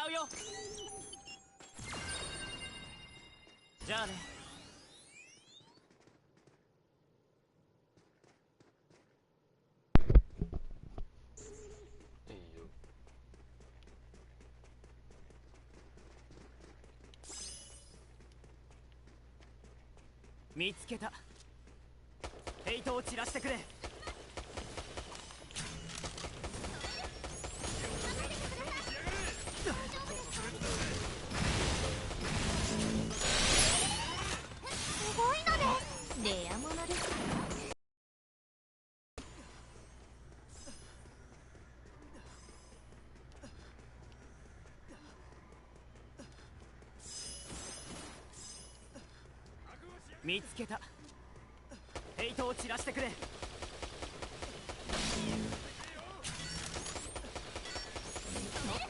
うよ。じゃあね。見つけた。ヘイトを散らしてくれ。すごいのです。レアものです。見つけた。ヘイトを散らしてくれ。おっ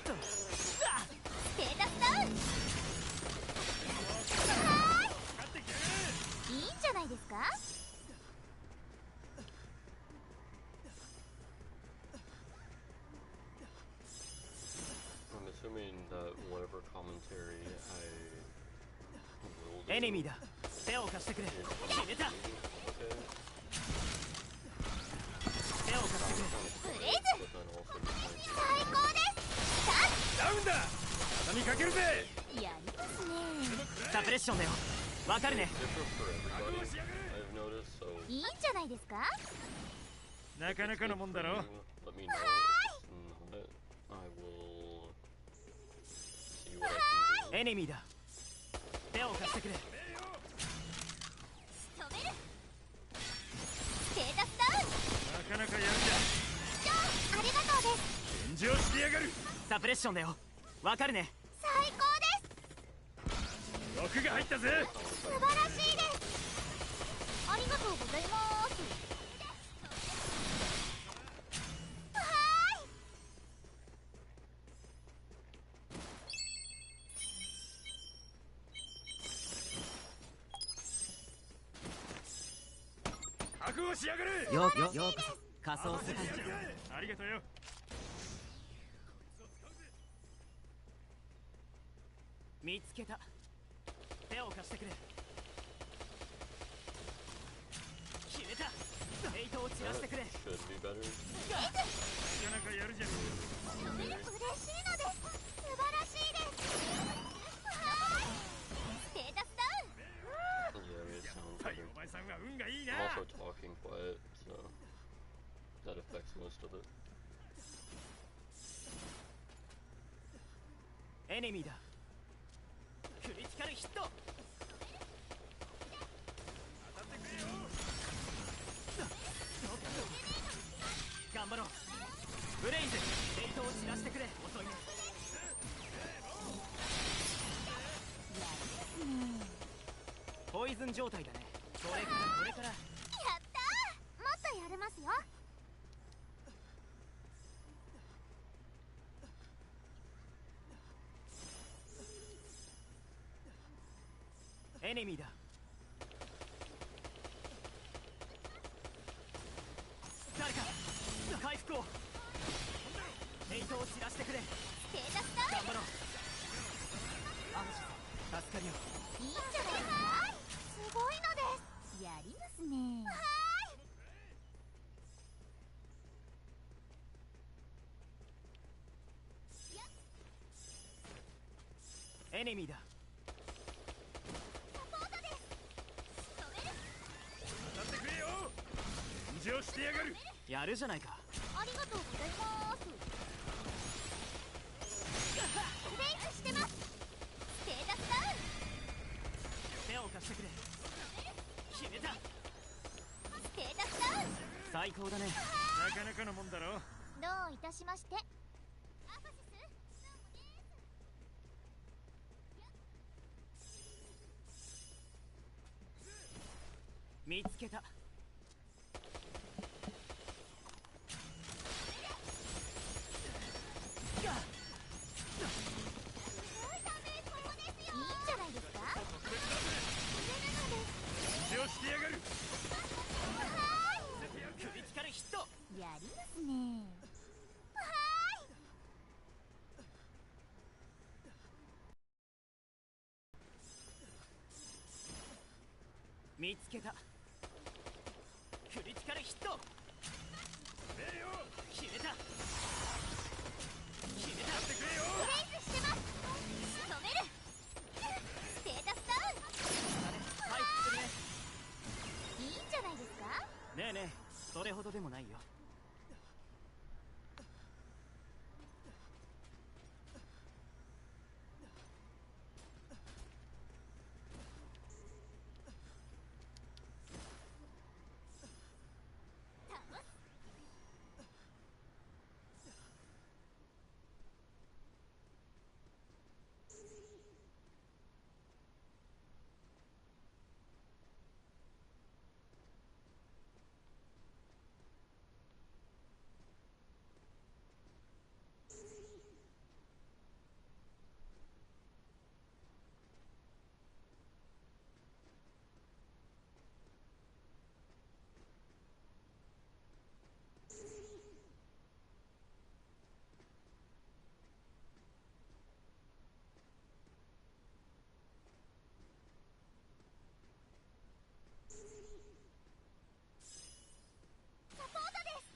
と、ステータスダウン。いいんじゃないですか。I'm assuming that whatever commentary I will do エネミーだ。手を貸してくれ。決めた。 okay. 手を貸してくれ。ブレイズ But then also be 最高です。ダウンだ。畳みかけるぜ。やりますね。サプレッションだよ。わかるね。 different for everybody, I've noticed, so いいんじゃないですか。なかなかのもんだろ。 let me know if it's not. I will see what I can do. エネミーだ。手を貸してくれ。止める。ステータスダウン。なかなかやるジョー、ありがとうです。じゃ。炎上してやがる。サプレッションだよ。わかるね。最高です。毒が入ったぜ。素晴らしいです。ありがとうございます。はーい。覚悟しやがれ。ようこそ仮想世界。ありがとうよ。見つけた。手を貸してくれ。決めた。ヘイトを散らしてくれ。 Should be better. なかなかやるじゃん。嬉しいのです。素晴らしいです。はーい。ステータスダウン。 Yeah, it sounds はい、 better. お前さんは運がいいな。 I'm also talking quiet, so that affects most of it. エネミーだ。クリティカルヒット。頑張ろう。ブレイズ、ヘイトを散らしてくれ。遅いね。ポイズン状態だね。これからやったー。もっとやれますよ。エネミーだ。誰か回復を。ヘイトを散らしてくれ。ステータスダウン。頑張ろう。アムシさん、助かるよ。いいんじゃないですか。すごいのです。やりますね。はーい。エネミーだ。サポートです。止める。当たってくれよ。炎上してやがる。やるじゃないか。ありがとうございます。ブレイクしてます。ステータスダウン。手を貸してくれ。決めた。ステータスダウン。最高だね。なかなかのもんだろ。どういたしまして。アファシス。見つけた。いいんじゃないですか。炎上してやがる。クリティカルヒット。やりますね。は見つけた。クリティカルヒット。めえよ決めた。決めた。ってくれよフェイスしてます。仕留める。ステータスダウン。回復するね。いいんじゃないですか。ねえねえ、それほどでもないよ。サポートです。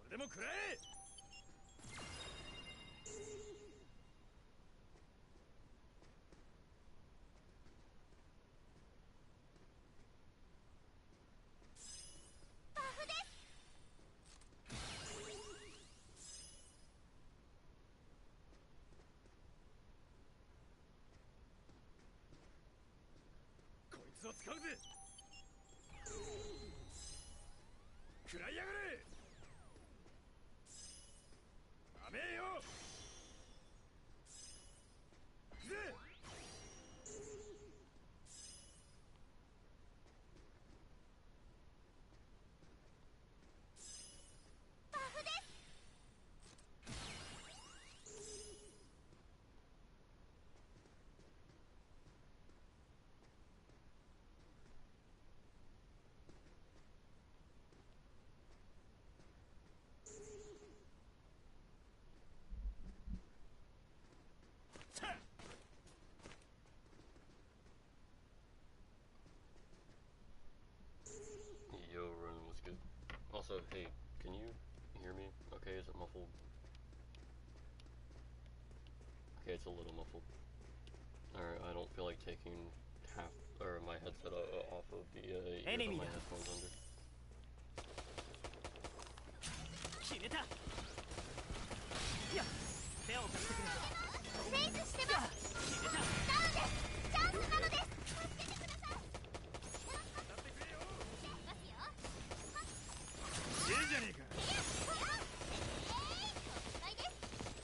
これでも食らえバフです。こいつを使うぜ食らいやがれ甘えよぜバフです。Yo, run was good. Also, hey, can you hear me? Okay, is it muffled? Okay, it's a little muffled. Alright, I don't feel like taking half or my headset off of the ears on Enemy my da. headphones under. 決めた。いや、手を貸してくれ。フェイスしてます。決めた。ダウンです。チャンスなのです。助けてください。当たってくれよいきますよ。いいじゃねえかお願いです。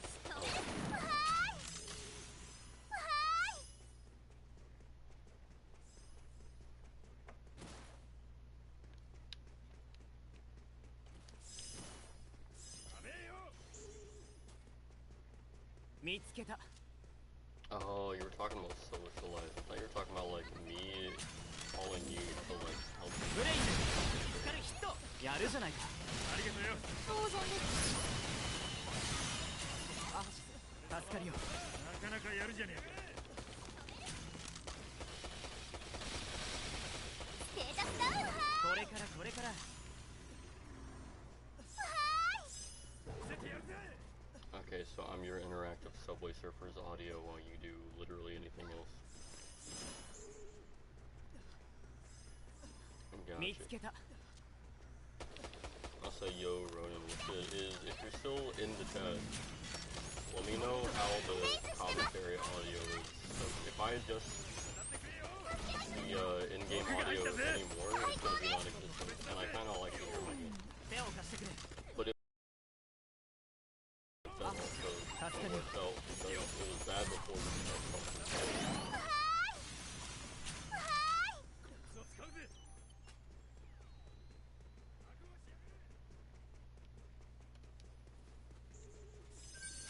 仕留める。わーい。わーい。甘えよ見つけた。 Oh, you were talking about socialize. I thought you were talking about like me calling you to like help. ブレインでクリティカルヒット。やるじゃないか。ありがとうよ当然です。アフシス、助かるよ。なかなかやるじゃねえかステータスダウン。これからこれから。見せてやるぜ Okay, so I'm your interactive Subway Surfers audio while you do literally anything else. 見 Gotcha. つけた。 I'll say yo, Ronan. What's good is if you're still in the chat, let me know how the commentary audio is. So if I adjust the in-game audio anymore, it's gonna be non-existent, and I kind of like to hear my game. 手を貸してくれ。 But if that also works out because it was bad before the start. こいつを使うぜ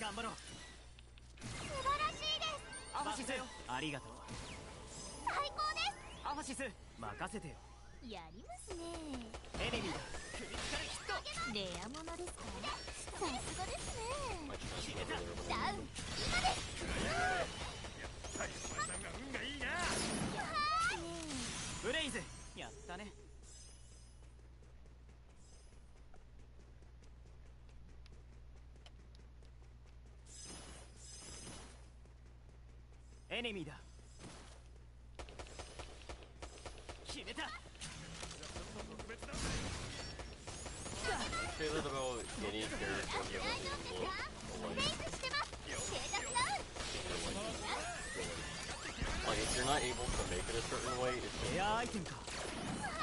頑張ろう。素晴らしいです。アフシス、ありがとう。最高です。アフシス、任せてよ。やりますね。エネミーだ。クリティカルヒット。レアものですか。さすがですね。 My chance over there. ダウン今です。はいお前さんが運がいいな。ブレイズやったね。エネミーだ。決めた。特別だぜ。 Say that about any character given the look, レイズしてます。ステータスダウン。 like if you're not able to make it a certain way, it's エアアイテムか。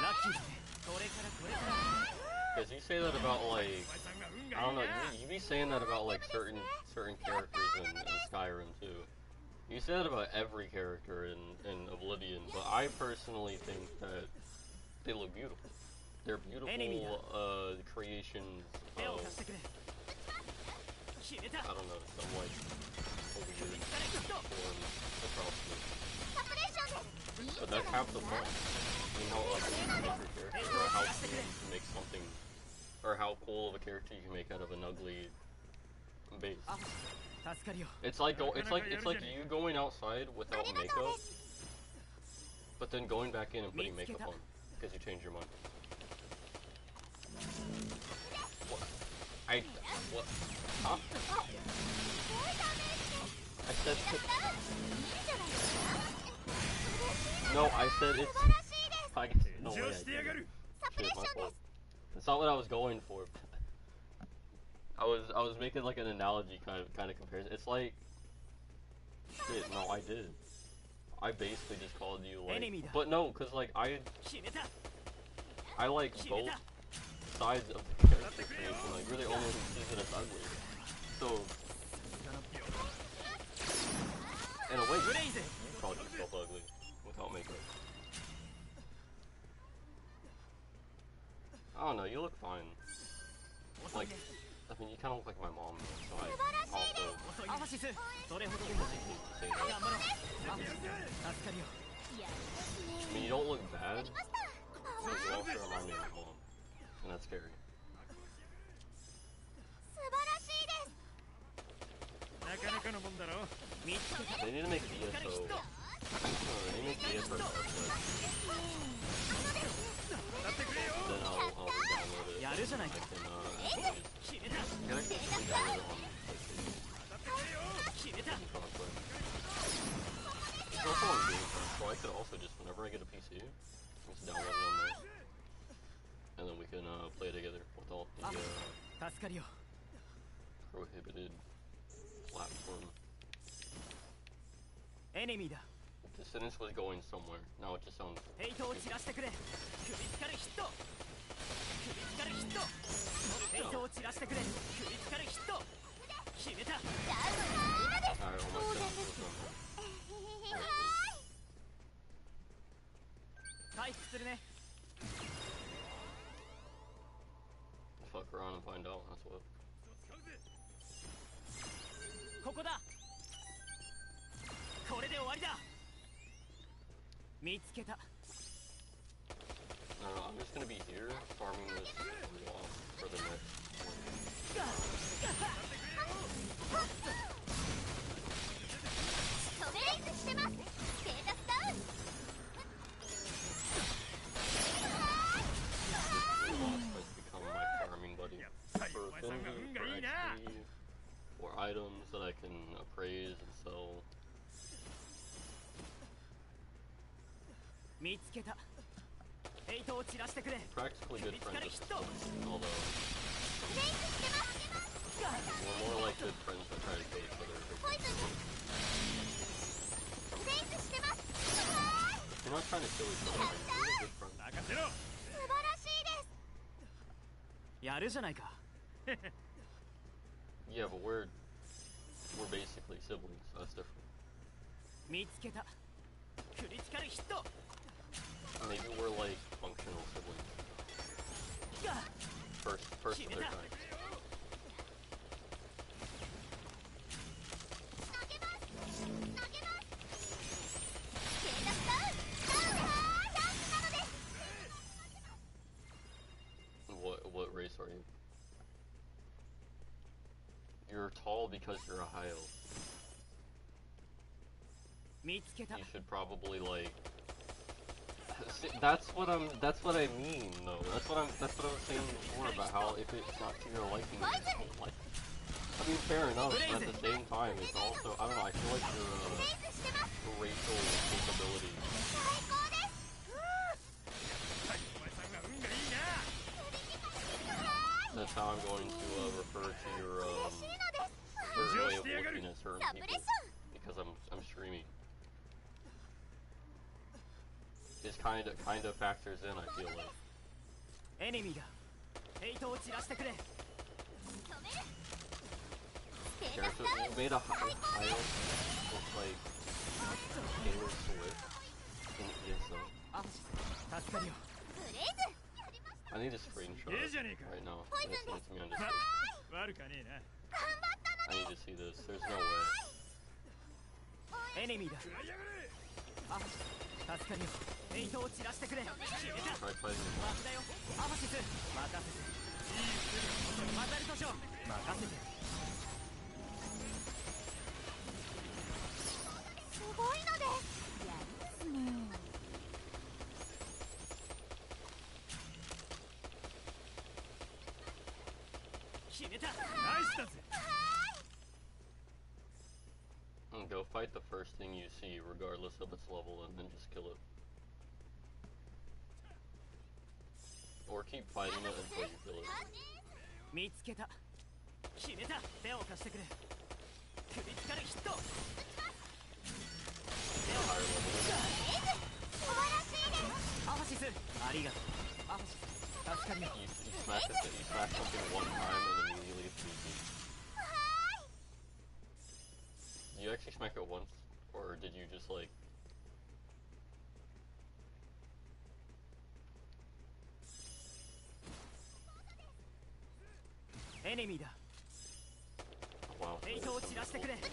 ラッキーだね。これからこれから。 because you say that about like お前さんが運 I がい don't い know な。 you be saying that about like certain characters in Skyrim too. You say that about every character in Oblivion, but I personally think that they look beautiful. They're beautiful creations 手を of 貸してくれ。決めた。 I don't know some like クリ weird ティカルヒット。 form across the サプレーションです。 But that's half the fun. You know how ugly you can make your character, or how cool you can make something, or how cool of a character you can make out of an ugly base. 助かるよ。 It's like you going outside without makeup, but then going back in and putting makeup on because you changed your mind. What? What? Huh? I said. No, I said it's. I guess no way. 上してやがる。 Shit, my fault. That's not what I was going for. I was making like an analogy kind of comparison. It's like shit. No, I did. I basically just called you like, but no, cause like I like both sides of the character creation. Like really only sees it as ugly. So in a way, you call yourself ugly without makeup. I don't know. You look fine. Like. I mean, you kind of look like my mom, so I also アファシス。それほどでもない。 say 頑 that. 張ろう。助かるよ。 I mean, you don't look bad, but you also remind me of my mom, and that's scary. 素晴らしいです。なかなかのもんだろ。 見つけた。 They need to make DSO. They need DSO. 当たってくれよ。 Then I'll re-download it. やるじゃないか。 I can 決めた。 I can actually re-download it on PlayStation. 決めた。 Crossplay. It's also on Game Pass, so I could also just whenever I get a PC, just download it on there, and then we can play together without the 助かるよ。 prohibited platform. エネミーだ。 The sentence was going somewhere. Now it just sounds. ヘイトを散らしてくれ。クリティカルヒット。クリティカルヒット。ヘイトを散らしてくれ。クリティカルヒット。決めた。 Alright, almost done. 回復するね。 Fuck around and find out. That's what. ここだ。これで終わりだ。見つけた。 I don't know. I'm just gonna be here farming this wall for the next one. トベレイズしてます。ステータスダウン。 Has become my farming buddy for affinity, for XP, for items that I can appraise and sell. 見つけた。ヘイトを散らしてくれ。 Practically good friends at this point, although レイズしてます。 we're more like good friends that try to kill each other. ポイズンです。レイズしてます。 You're not trying to kill each other. You're good friends. 任せろ。素晴らしいです。やるじゃないか。 Yeah, but we're basically siblings, so that's different. 見つけた。クリティカルヒット。 Maybe we're like functional siblings. First of their kind. 投げます。投げます。ステータスダウン。ダウン。チャンスなの because you're a Hayo. 見つけた You should probably like. See, that's what I mean though. That's what I was saying before about how if it's not to your liking, you just don't like it. I mean, fair enough. But at the same time, it's also I don't know. I feel like your racial capability. お前さんが運がいいな。 That's how I'm going to refer to your way of looking at certain people because I'm streaming. This kind of factors in. I feel like. エネミーだヘイトを散らしてくれ Character you made a Hayo with like Taylor Swift in ESO. アフシス助かるよ I need a screenshot right now. It's me on Discord. 悪かねえな。 I need to see this. There's no way. エネミーだ 食らいやがれ。 アフシス助かるよヘイトを散らしてくれ決めた Try fighting him. マスだよアフシス任せてマザルトショー任せて すごいのですやりますね 決めた ナイスだぜ。 Go fight the first thing you see, regardless of its level, and then just kill it. Or keep fighting it until you kill it. 見つけた決めた手を貸してくれ首つかるヒット Higher level. アフシスありがとうアフシス助かるよ You smash something one time and immediately it's easy. Did you actually smack it once, or did you just like? エネミーだ Wow. ヘイトを散らしてくれ決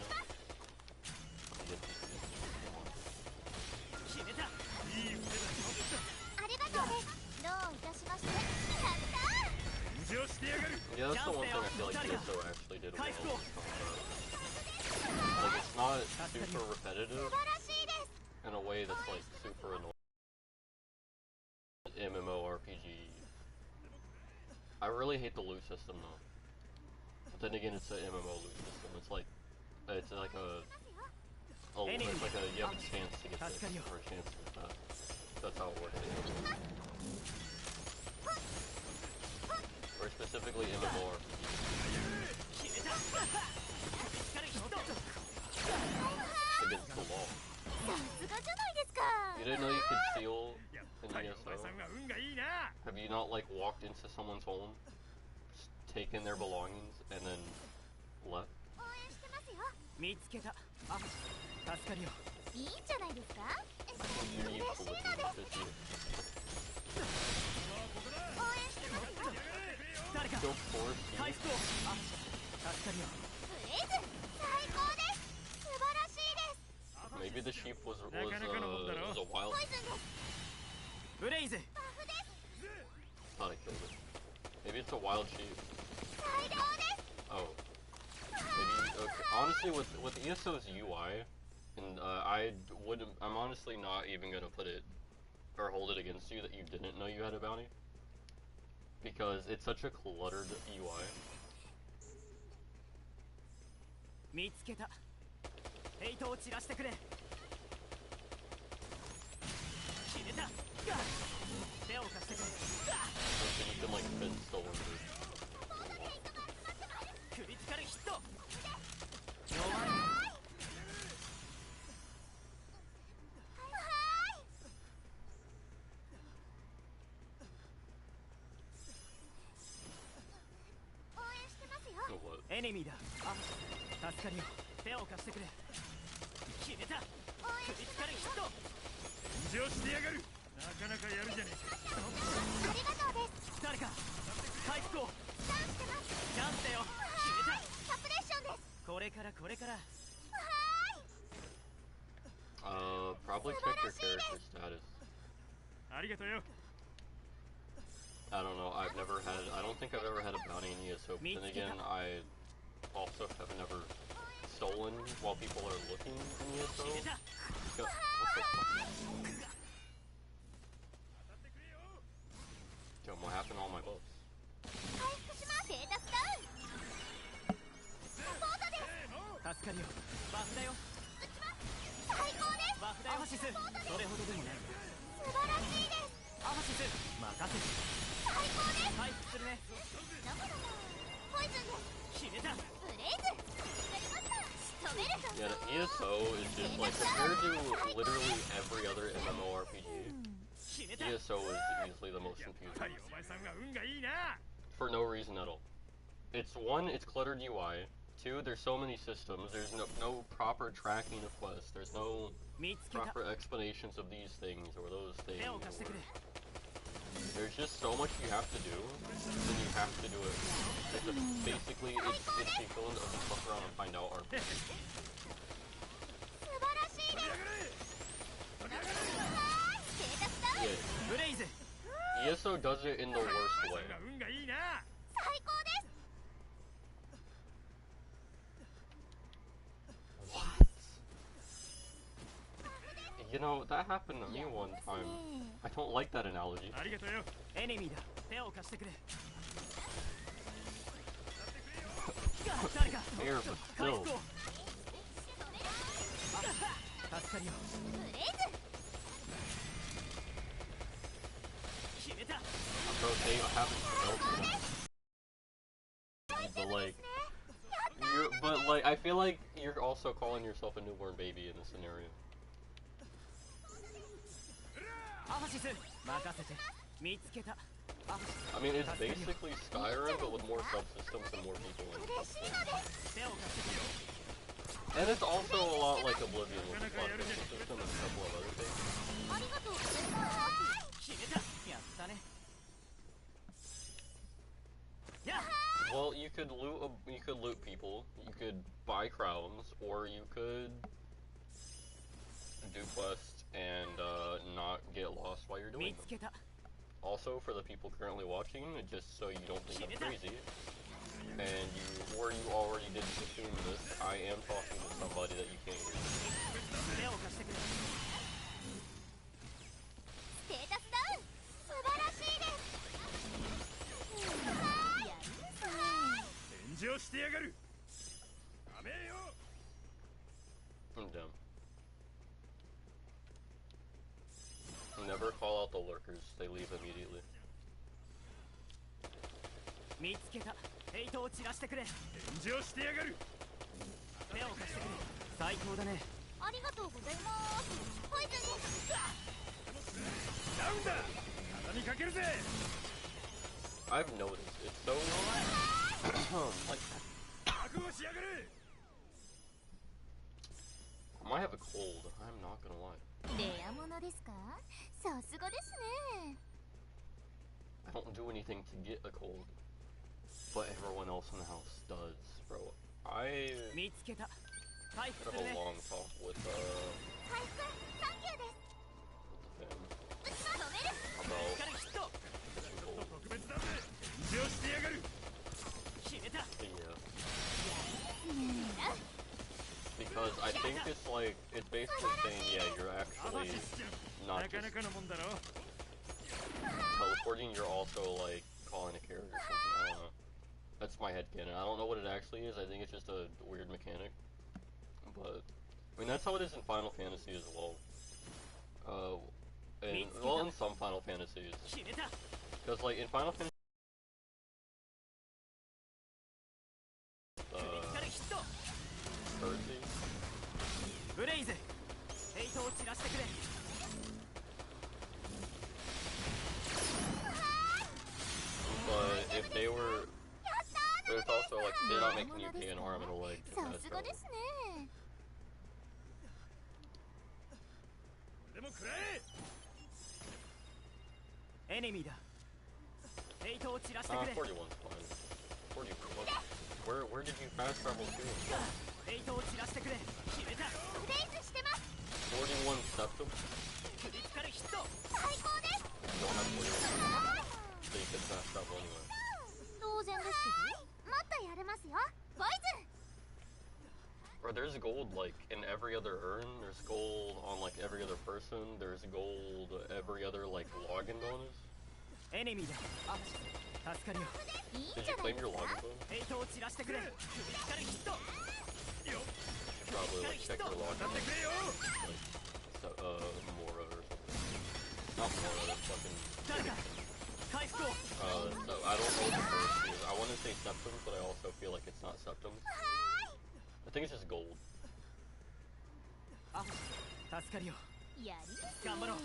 めた いい腕だ。ありがとうですどういたしましてやったー 返事をしてやがる。 Yeah, that's the one thing I feel like ESO actually did well. Like it's not super repetitive 素晴らしいです in a way that's like super annoying. MMORPG. I really hate the loot system though. But then again, it's an MMO loot system. It's like a it's like a you have a chance to get this or a chance to get that. That's how it works. Or specifically MMORPG. 決めた首つかるヒット Against the wall. さすがじゃないですか You didn't know you could steal やっ in ぱりお ESO? 前さんが運がいいな。 Have you not like walked into someone's home, taken their belongings, and then left? 応援してますよ見つけたアフシス助かるよいいんじゃないですか You need to look at this shit. 応援してますよ 誰か Go force 回復をアフシス助かるよブレイズ最高です素晴らしいです Maybe the sheep was a wild ポイズンです ブレイズ バフです thought I killed it. Maybe it's a wild sheep. 最良です Oh. Maybe okay. Honestly with ESO's UI, and I'm honestly not even gonna put it or hold it against you that you didn't know you had a bounty. Because it's such a cluttered UI. 見つけたヘイトを散らしてくれ決めた手を貸してくれ So you can like fit stolen loot. 首つかるヒット 応援してますよ Oh, what? エネミーだアフシス助かるよ手を貸してくれ決めた首つかるヒット返事をしてやがる。なかなかやるじゃねえか。ありがとうです誰か回復をダウンしてますチャンスだよ決めたサプレッションです これからこれから Probably check your character status. ありがとうよ。 I don't know. I don't think I've ever had a bounty in ESO. But then again, also have never stolen while people are looking in ESO. What the fuck? Yo, what happened to all my buffs? 回復します。ステータスダウン。サポートです。助かるよ。バフだよ。打ちます。最高です。バフだよ。アフシス。それほどでもない。素晴らしいです。アフシス。任せて。最高です。回復するね。どこだろう。ポイズンです。決めた。ブレイズ。やりました。仕留めるぞ。 Yeah, the ESO is just like, compared to literally every other MMORPG, ESO is easily the most confusing. For no reason at all. It's one, it's cluttered UI. Two, there's so many systems. There's no proper tracking of quests. There's no proper explanations of these things or those things. Or there's just so much you have to do, and you have to do it. Basically, it's equivalent of just fuck around and find out RPG. 素晴らしいです。ステータスダウン。 Yeah, ブレイズ。 ESO does it in the worst way. 最高です。 What? You know, that happened to me one time. I don't like that analogy. エネミーだ。手を貸してくれ。誰か。 Fair, but 回 still. 復を。助かるよ。ブレイズ。 決めた。 Bro, they haven't developed it. But like, but like, I feel like you're also calling yourself a newborn baby in this scenario. アフシス。任せて。見つけた。 I mean, it's basically Skyrim, but with more subsystems and more people in it. And it's also a lot like Oblivion with the platform system and a couple of other things. ありがとうございます。決めた。やったね。やっ。 Well, you could loot people, you could buy crowns, or you could do quests and not get lost while you're doing 見つけ them. た。 Also, for the people currently watching, just so you don't think I'm crazy, and you already didn't assume this, I am talking to somebody that you can't hear. 手を貸してくれ。ステータスダウン。素晴らしいです。やりますね。炎上してやがる。ダメよ。 I'm dumb. Never call out the lurkers, they leave immediately. 見つけた。ヘイトを散らしてくれ。炎上してやがる。手を貸してくれ。最高だね。ありがとうございます。ポイズンです。ダウンだ。畳みかけるぜ。 I've noticed, it's so like, 覚悟しやがる。 I might have a cold, I'm not gonna lie. レアものですか？さすがですね。 I don't do anything to get a cold, but everyone else in the house does, bro. I 見つけた。回復 had する a ね。 long talk with 回復サンキューです。 him 打ちます。止める。 about 光ヒット。 getting cold. 特別だぜ。炎上してやがる。決めた。 But yeah, because I think it's like, it's basically saying, yeah, you're アバ actually シスちゃん。 not なか just なかのもんだろ。 teleporting, you're also like calling a character or something. I don't know. That's my headcanon. I don't know what it actually is. I think it's just a weird mechanic. But I mean, that's how it is in Final Fantasy as well. And well, in some Final Fantasies, 決めた。 because like in Final Fantasy, 光ヒット。 30, ブレイズ。ヘイトを散らしてくれ。 but if they were, but it's also like they're not making you pay an arm and a leg to さ pass すが out. ですね。でも食らえ。エネミーだ。ヘイトを散らしてくれ。 41's fine. 41. Where did you fast travel to? ヘイトを散らしてくれ。決めた。ブレイズしてます。 41 septum. クリティカルヒット。最高です。 You don't have 41. So you can fast travel anyway. 当然ですけど。もっとやれますよ。ポイズン。there's gold like in every other urn. There's gold on like every other person. There's gold every other like login bonus. エネミーだ助かるよ Did you claim your login bonus? ヘイトを散らしてくれクリティカルヒット Probably like check your login bonus. Like, so, Mora or something. Not Mora, that's fucking. 誰か回復を So I don't know what the first is. I want to say Septums, but I also feel like it's not Septums. I think it's just gold. あ助かるよやりますね頑張ろう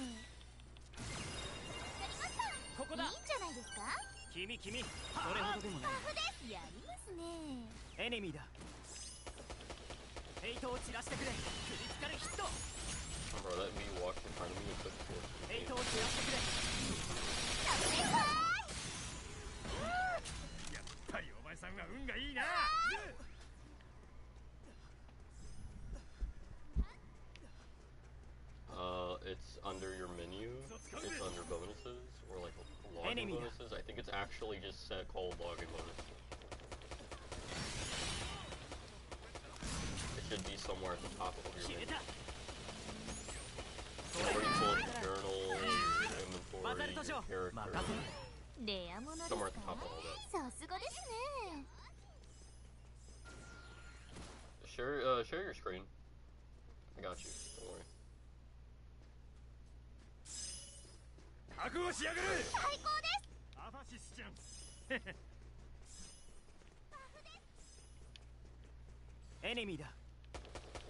ここだいいんじゃないですか君それほどでもないタフですやりますねエネミーだヘイトを散らしてくれクリティカルヒット Bro, that me walked in front of me and took the ヘイトを散らしてくれやっぱりお前さんは運がいいな It's under your menu. It's under bonuses or like login bonuses. I think it's actually just set called login bonus. It should be somewhere at the top of your menu. Where you pull up your journal, your inventory, your character. レアものです Somewhere at the か top of all that. さすがですね Share your screen. I got you. Don't worry. 覚悟しやがれ最高ですアファシスちゃんエネミーだ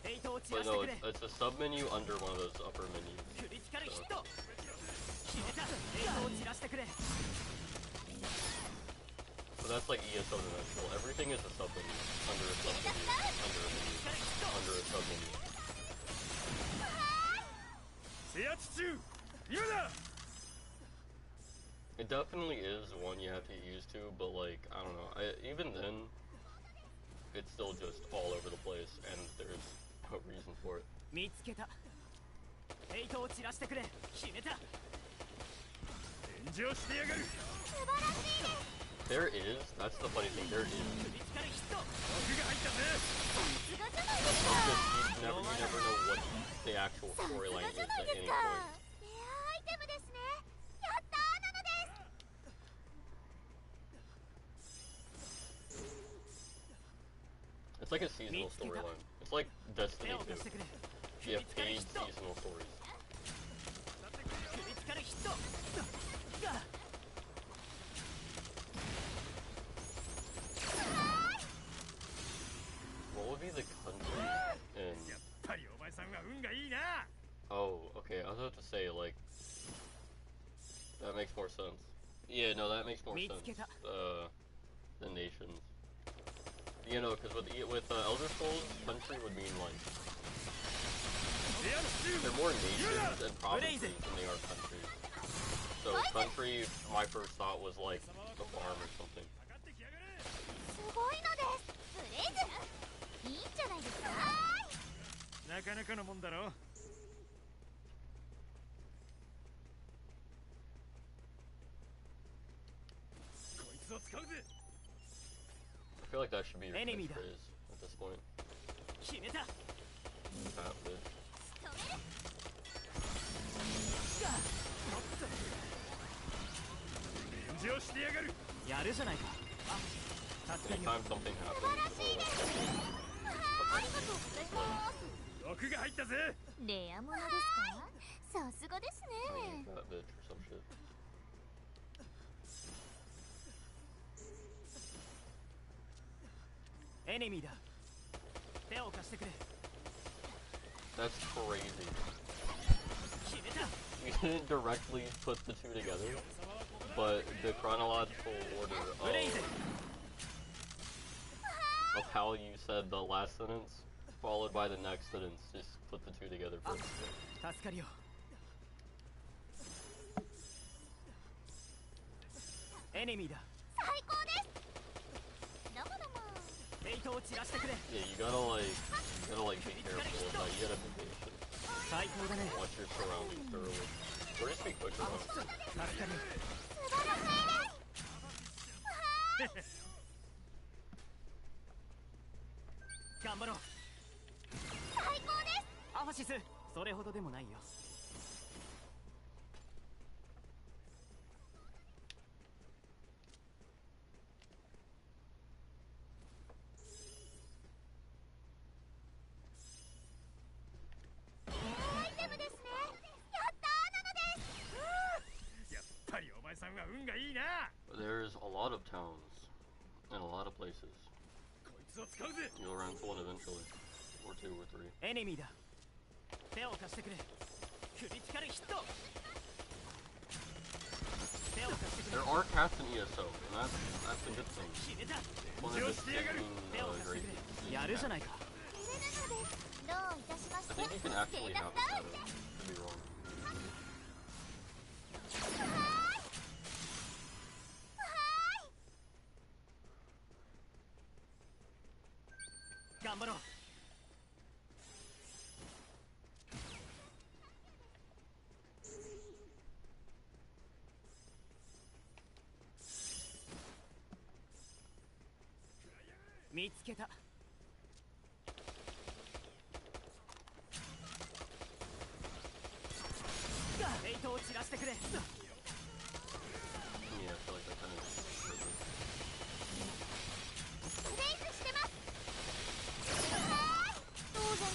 ヘイトを散 But らして no, くれ it's a sub menu under one of those upper menus. クリティカルヒット決めたヘイトを散らしてくれ So that's like ESO dimensional. Everything is a sub menu under a sub menu under a menu under a sub menu. 制圧中今だ It definitely is one you have to get used to, but like I don't know. Even then, it's still just all over the place, and there's no reason for it. 見つけたヘイトを散らしてくれ決めた炎上してやがる There is. That's the funny thing. There is. クリティカルヒット僕が入ったぜ It's just you never know what the actual storyline is at any point. レアアイテムですねやったーなのです It's like a seasonal storyline. It's like Destiny 手を貸 2. してくれ You have paid seasonal stories. クリティカルヒットが What would be the country in? やっぱりお前さんは運がいいな Oh, okay. I was about to say like that makes more sense. Yeah, no, that makes more sense. The nations. You know, because with Elder Scrolls, country would mean like 制圧中 they're more nations and provinces than they are countries. So country, my first thought was like a farm or something. かかってきやがれすごいのですブレイズいいんじゃないですかなかなかのもんだろこいつを使うぜ I feel like that should be your Enemy catchphrase at this point. 決めた That bitch. 炎上してやがるやるじゃないかあ助かるよ Anytime something happens, or like, ありがとうございます毒が入ったぜレアものですかさすがですね that bitch or some shit. エネミーだ手を貸してくれ That's crazy. 決めた You didn't directly put the two together, but the chronological order of how you said the last sentence, followed by the next sentence, just put the two together Ah. perfectly. 助かるよエネミーだ最高ですどうもどうもヘイトを散らしてくれ Yeah, you gotta be careful with that. You gotta be patient. 最高だね Watch your surroundings thoroughly. Or just be quick around. 助かるよ素晴らしいです頑張ろうファシス、それほどでもないよ。アイテムですね。やったー、なのです。やっぱりお前さんは運がいいな。 There's a lot of towns and a lot of places. こいつを使うぜ。 You'll run into one eventually, or two or three. エネミーだ。手を貸してくれ。クリティカルヒット。手を貸してくれ。 There are cats in ESO, and that's a good thing. 決めた。 One of just taking 手を貸して great くれ。やるじゃないか。エレナのです。どういたしまし I て。 think you can actually have a cat. Could be wrong. 頑張ろう。見つけた。ヘイトを散らしてくれ。 Yeah, I feel like that kind of. プレイスしてます。当然です。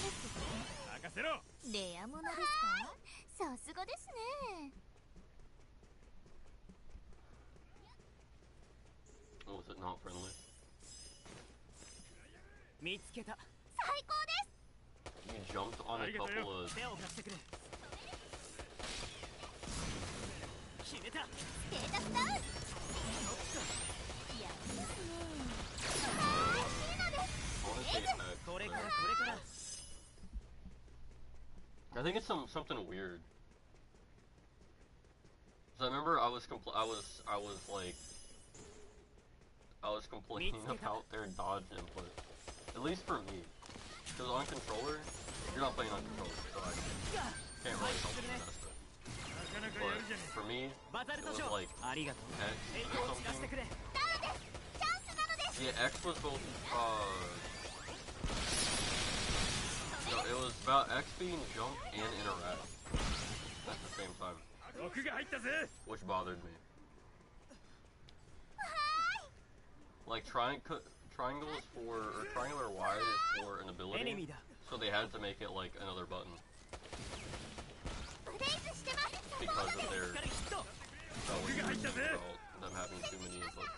任せろ。レアものですか。さすがですね。 Oh, was it not friendly? 見つけた。最高です。 You jumped on a couple of. 手を貸してくれ。決めた。ステータスダウン。やるですね。いいのです。 I want to say heck. これから but これから。 I think it's something weird. So I remember I was complaining about their dodge input. At least for me, because on controller, you're not playing on controller, so I can't really help with that aspect. なかなかや But るじゃね for me, バザル it ト was ショー。 like ありがとう。 X ヘイ or トを散らして something. くれ。ダウンです。チャンスなのです。 Yeah, X was both. No, it was about X being jump and interact at the same time, え。毒が入ったぜ。 which bothered me. Like triangle is for, or triangular Y is for an エネミ ability, ーだ。 so they had to make it like another button プレイスしてます。 because of クリ their ティカルヒット。 reasons about them having too many inputs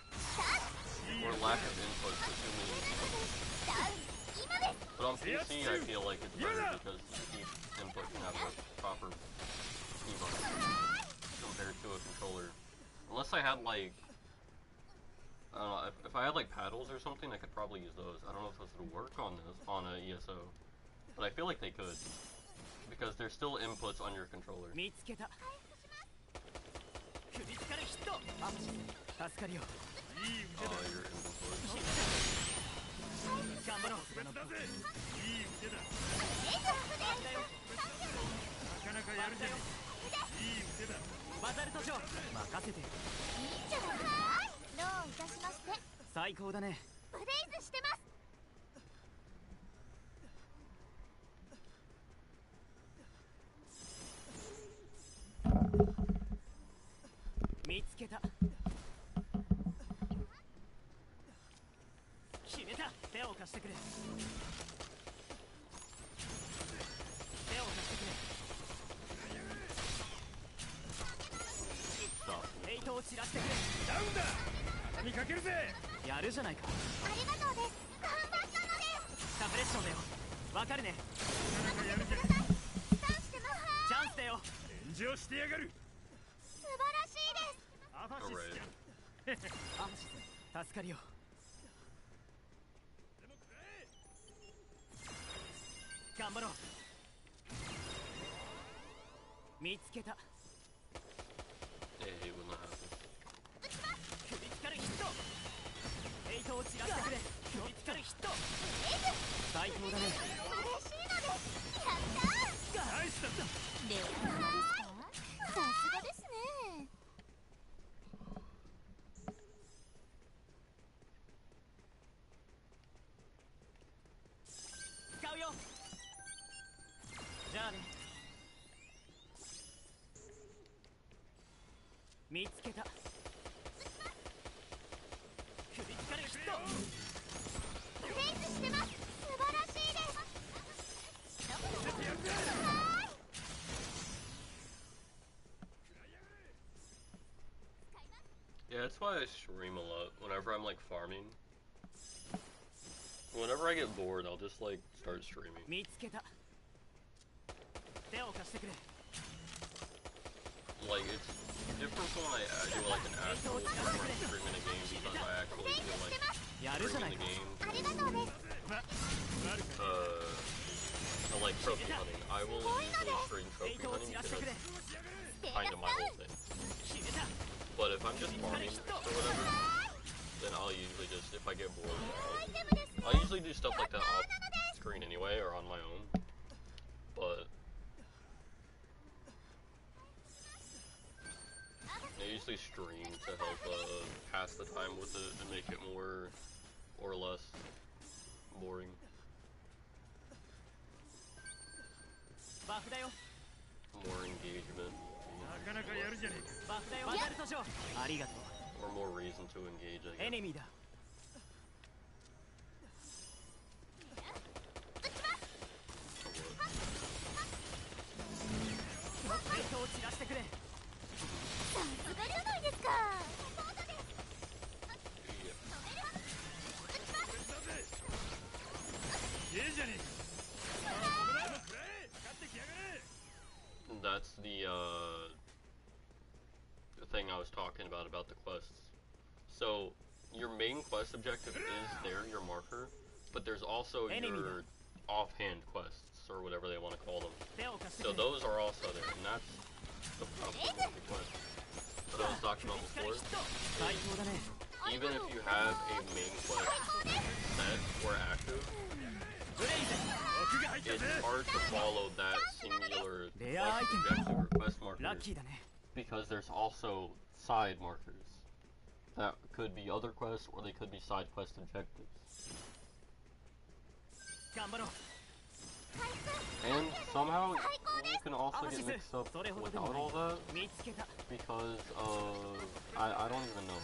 or lack of inputs for too many inputs. ダウン。今です。 But on PC, I feel like it's better because each input can have a proper key button compared to a controller. Unless I had like, I don't know, if I had like paddles or something, I could probably use those. I don't know if those would work on a ESO, but I feel like they could because there's still inputs on your controller. 見つけた。クリティカルヒット。アムシ助かるよ。 いい腕だ。 Your inventory. 頑張ろう。別だぜ。いい腕だ。だよ。なかなかやるじゃねえ。いい腕だ。バザルトショー。任せて。いいんじゃないですか。どういたしまして。最高だね。プレイスしてます。見つけた。決めた。手を貸してくれ。手を貸してくれ。 Stop. ヘイトを散らしてくれ。ダウンだ。畳みかけるぜ。やるじゃないか。ありがとうです。頑張ったのです。サプレッションだよ。わかるね。なかなかやるじゃねダウンしてます。チャンスだよ。え。炎上してやがる。素晴らしいです。アファシスじゃん。アムシス、助かるよ。でもくらえ。頑張ろう。見つけた。 Yeah, it would not happen. クリティカルヒット。ヘイトを散らしてくれ。クリティカルヒット。最高だね。嬉しいのです。やったー。ナイスだ。レアものですか。さすがですね。使うよ。ゃあね。見つけた。クリティカルヒット。フェイスしてます。素晴らしいです。Yeah, that's why I stream a lot. Whenever I'm like farming, whenever I get bored, I'll just like start streaming. 見つけた。手を貸してくれ。 Like it's different from when I do like an actual stream in a game because I actually feel like やるじゃない streaming か。 the game ありがとうです。 I like trophy hunting. I will usually stream trophy hunting because that's kind of my whole thing. 決めた。 But if I'm just farming or whatever, then I'll usually just, if I get bored, アイテムですね。 I'll usually do stuff like that off screen anyway or on my own. But I usually stream to help pass the time with it and make it more or less boring. バフだよ。 More engagement. なかなかやるじゃねえか。バフだよ。ワザルトジョー。ありがとう。 Or more reason to engage, I エ guess. ネミーだ。フェイトを散らしてくれ。さすがじゃないですか。 いいじゃねえか。That's the thing I was talking about the quests. So your main quest objective is there, your marker, but there's also your offhand quests or whatever they want to call them. 手を貸して So くれ。 those are also there, and that's the problem with the quest. What I was talking about before. 最高だね。 Even if you have a main quest set or active, ブレイズ。 it's hard to follow that singular They quest are objective or quest ラッ marker キーだね。 because there's also side markers that could be other quests or they could be side quest objectives. 頑張ろう。 And somehow you can also get mixed up without all that 見つけた。 because I don't even know.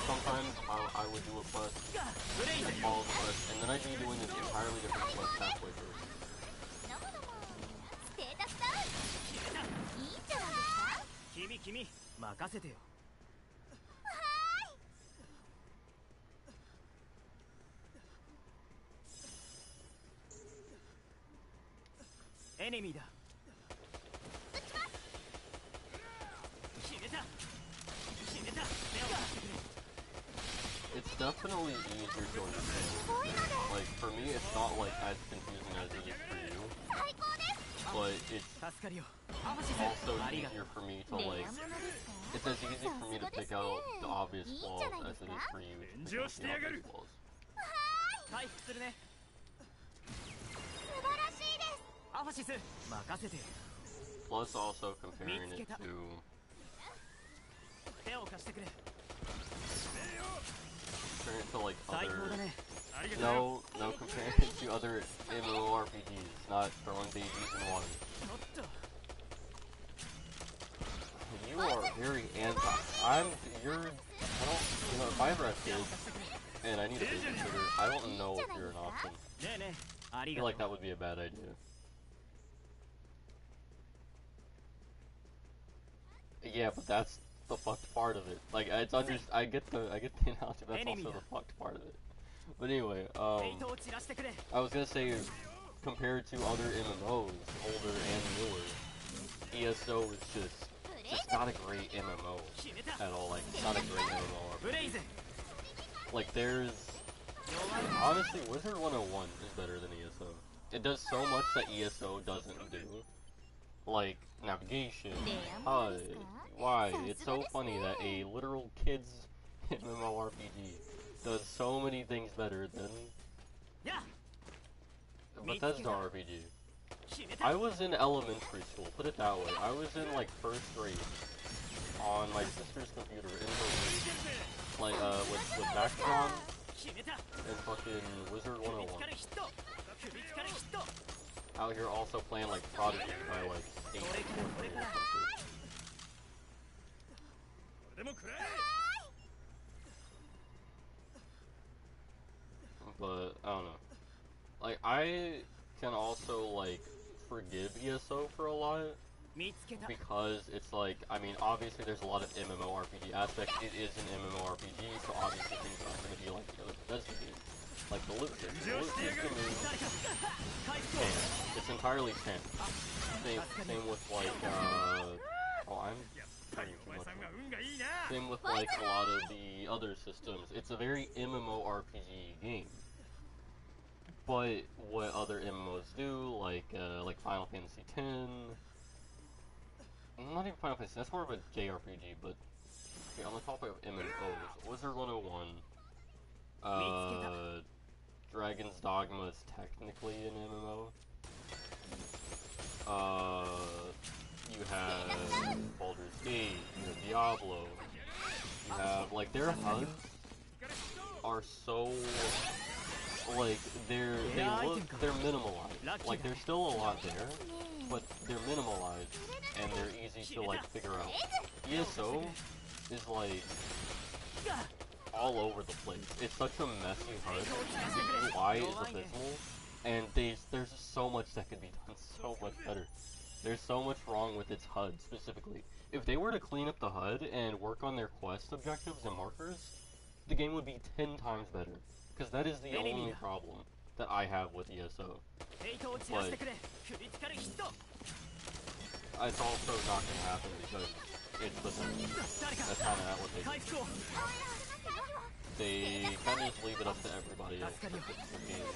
Sometimes I would do a quest ブレイズ。 follow the quest, and then I'd be doing an entirely different quest halfway through. どうもどうも。ステータスダウン。決めた。いいんじゃないですか。君任せてよ。エネミーだ。決めた。決めた。手を貸してくれ。 It's definitely easier to understand. Like, for me, it's not like as confusing as it is for you, 最高です。 but it's 助かるよ。アファシス。 also ありがとう easier。for me to レ like, アものですか。 it's as easy for me to pick out the obvious flaws as it is for you to pick out the obvious flaws. 回復するね。素晴らしいです。アファシス任せてよ。 Plus also comparing it to 手を貸してくれ。 comparing it to like 最高 other だね。 no comparing it to other MMORPGs, not throwing babies in water. ちょっと。 You are very anti. You're. I don't. You know, if I ever have kids and I need a babysitter, I don't know if you're an option. ねえねえ。あ I り feel が like と that う。 would be a bad idea. Yeah, but that's the fucked part of it. Like, it's I get the analogy, but that's also the fucked part of it. But anyway, フェイトを散らしてくれ。 I was gonna say, compared to other MMOs, older and newer, ESO is just not a great MMO 決めた。 at all. Like, it's not a great MMO. ブレイズ。 Like, there's honestly, Wizard 101 is better than ESO. It does so much that ESO doesn't do. Like, navigation, HUD, UI. It's so funny that a literal kids MMORPG does so many things better than や。 Bethesda RPG. 決めた。 I was in elementary school, put it that way. I was in like first grade on my sister's computer in her room. Like, with Background 決めた。 and fucking Wizard 首 101. つかるヒット。首つかるヒット。out here also playing like Prodigy by like 8 or 3 or something. でもくれ But I don't know. Like I can also like forgive ESO for a lot 見つけた because it's like, I mean, obviously there's a lot of MMORPG aspects. It is an MMORPG, so obviously things aren't going to be like the other Bethesda games. Like the loot system. The loot system is standard. It's entirely standard. Same with like, oh, I'm turning too お前 much. さんが運がいいな Same with like a lot of the other systems. It's a very MMORPG game. But what other MMOs do, like Final Fantasy X, not even Final Fantasy, that's more of a JRPG, but okay, on the topic of MMOs, Wizard 101, Dragon's Dogma is technically an MMO. You have Baldur's Gate, you have Diablo, you have, like, their HUDs are so, like, they're minimalized. Like, there's still a lot there, but they're minimalized, and they're easy to, like, figure out. ESO is, like, all over the place. It's such a messy HUD. The UI is abysmal, and there's just so much that could be done so much better. There's so much wrong with its HUD, specifically. If they were to clean up the HUD and work on their quest objectives and markers, the game would be 10 times better. Because that is the only problem that I have with ESO. But it's also not going to happen because it's Bethesda. That's kind of what they do. They kind of just leave it up to everybody else to fix the game.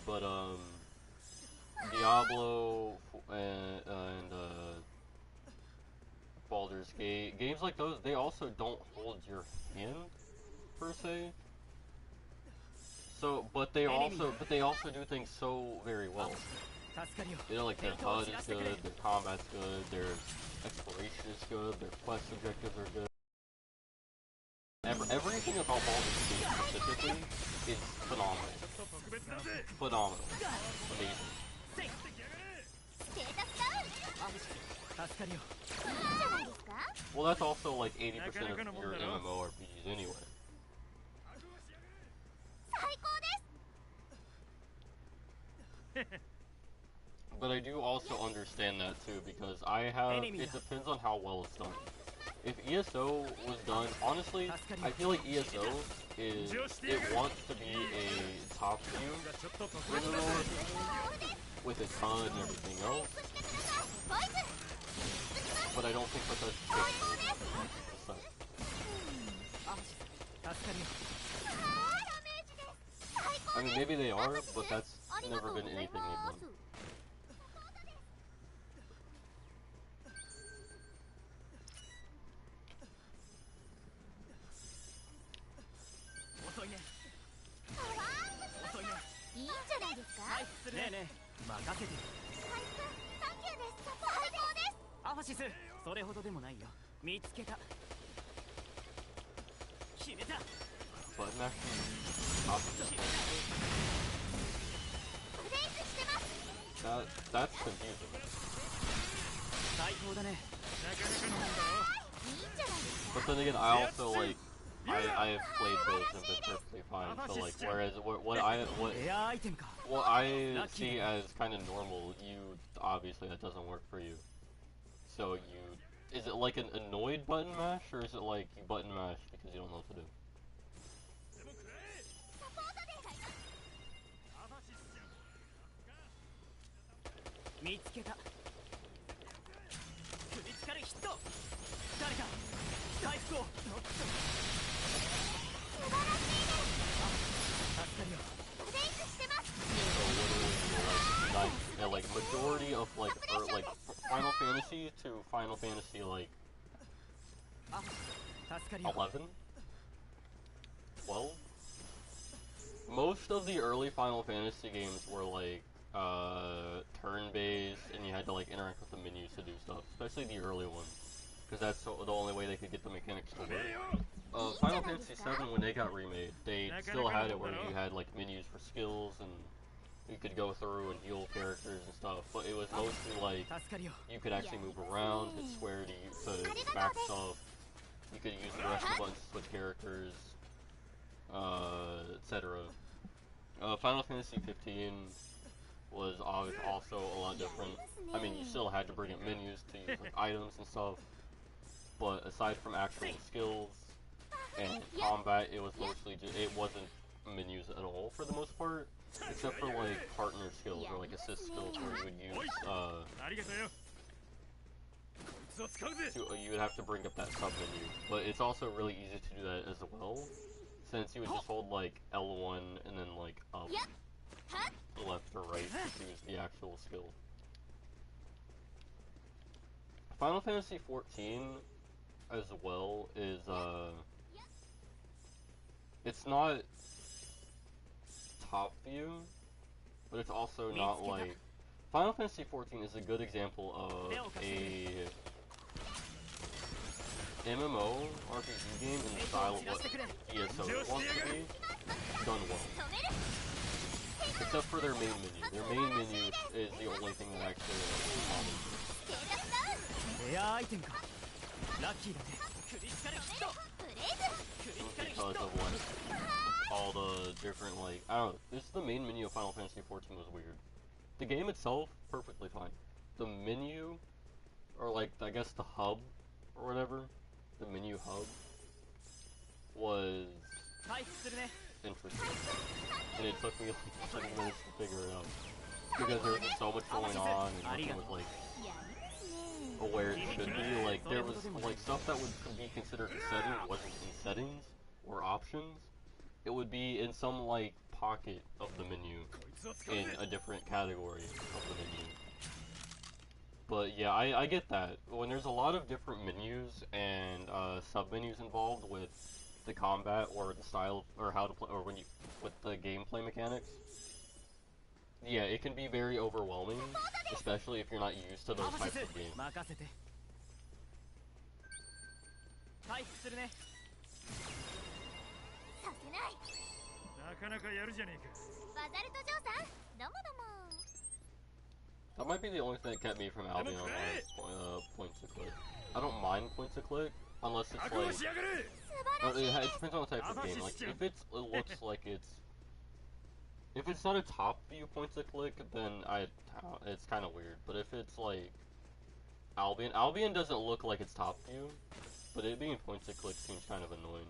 But, Diablo and Baldur's Gate, games like those, they also don't hold your hand, per se. So, but they also do things so very well. You know, like their HUD is good, their combat's good, their exploration is good, their quest objectives are good. Everything about Baldur's Gate specifically is phenomenal. Phenomenal. Amazing. Well, that's also like 80% of your MMORPGs anyway. But I do also understand that too, because it depends on how well it's done. If ESO was done, honestly, I feel like ESO it wants to be a top view with its HUD and everything else. But I don't think that's the case. I mean, maybe they are, but that's never been anything they've done. Button mashing? That's confusing. But then again, I also like I have played those and been perfectly fine. So like, whereas what I see as kind of normal, obviously that doesn't work for you. So is it like an annoyed button mash, or is it like you button mash because you don't know what to do? Like majority of like Final Fantasy to Final Fantasy like 11, 12. Most of the early Final Fantasy games were like turn-based, and you had to like interact with the menus to do stuff, especially the early ones, because that's the only way they could get the mechanics to work. Final Fantasy VII, when they got remade, they still had it where you had like menus for skills and you could go through and heal characters and stuff, but it was mostly like you could actually move around, hit square to smack stuff, you could use the rest of the buttons to switch characters, etc. Final Fantasy 15 was also a lot different. I mean, you still had to bring up menus to use like items and stuff, but aside from actual skills and combat, it was mostly it wasn't menus at all for the most part, except for like partner skills or like assist skills where you would use you would have to bring up that sub menu. But it's also really easy to do that as well, since you would just hold like L1 and then like up, left or right to choose the actual skill. Final Fantasy 14 as well is it's not top view, but it's also not like Final Fantasy 14 is a good example of a MMO RPG game in the style of what ESO wants to be, done well. Except for their main menu. Their main menu is the only thing that actually because of like all the different like I don't know, this the main menu of Final Fantasy 14 was weird. The game itself, perfectly fine. The menu, or like I guess the hub or whatever, the menu hub was interesting. And it took me like 20 minutes to figure it out. Because there was so much going on and nothing was like where it should be. Like there was like stuff that would be considered setting wasn't in settings or options. It would be in some like pocket of the menu in a different category of the menu. But yeah, I get that. When there's a lot of different menus and sub-menus involved with the combat or the style or how to play or when you with the gameplay mechanics, yeah, it can be very overwhelming, especially if you're not used to those types of games. That might be the only thing that kept me from Albion Online points to click. I don't mind points to click unless it's like it depends on the type of game. Like if it looks like if it's not a top view point to click, then it's kind of weird. But if it's like Albion doesn't look like it's top view, but it being point to click seems kind of annoying.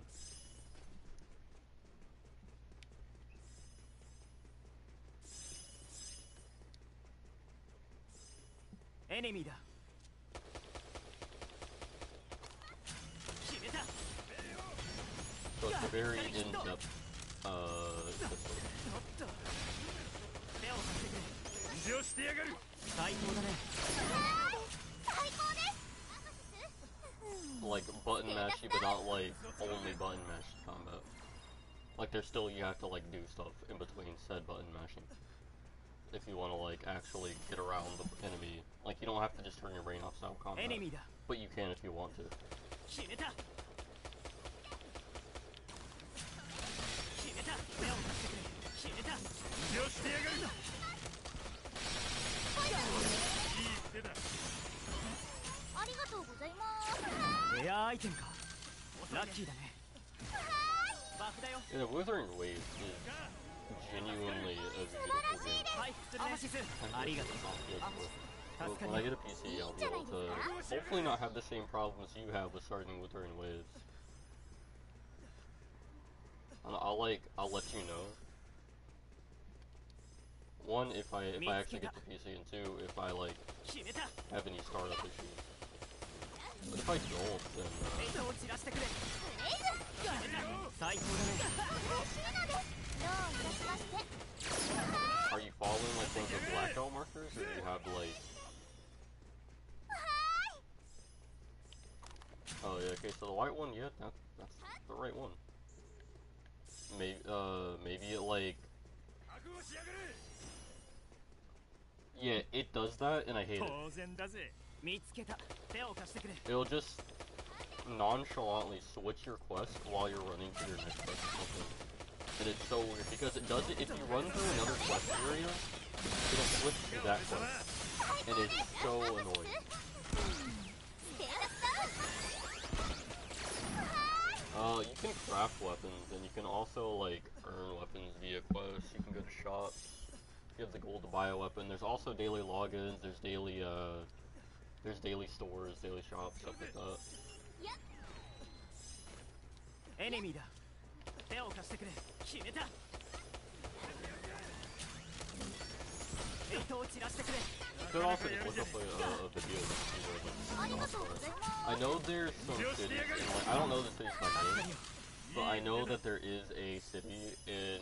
Enemy da. So it's a very in-depth like button mashy, but not like only button mashy combat. Like there's still you have to like do stuff in between said button mashing. If you want to like actually get around the enemy, like you don't have to just turn your brain off style combat, but you can if you want to. Yeah, Withering Waves is genuinely a beautiful game. When I get a PC, I'll be able to hopefully not have the same problems you have with starting Withering Waves. And I'll let you know. One, if I actually get the PC, and two, if I like have any startup issues. But if I don't, then are you following like one of the blackout markers, or do you have like? Oh yeah, okay. So the white one, yeah, that's the right one. Maybe it like. Yeah, it does that, and I hate it. It'll just nonchalantly switch your quest while you're running to your next quest or something. And it's so weird because it does it if you run through another quest area, it'll switch to that quest. And it's so annoying. You can craft weapons, and you can also, like, earn weapons via quests. You can go to shops. You have the gold to buy a weapon. There's also daily logins. There's daily stores, daily shops, stuff like that. Enemy だ。手を貸してくれ。決めた。ヘイトを散らしてくれ。 You could also just look up a video to see where the I know there's some cities, like, I don't know the cities by name, but I know that there is a city in,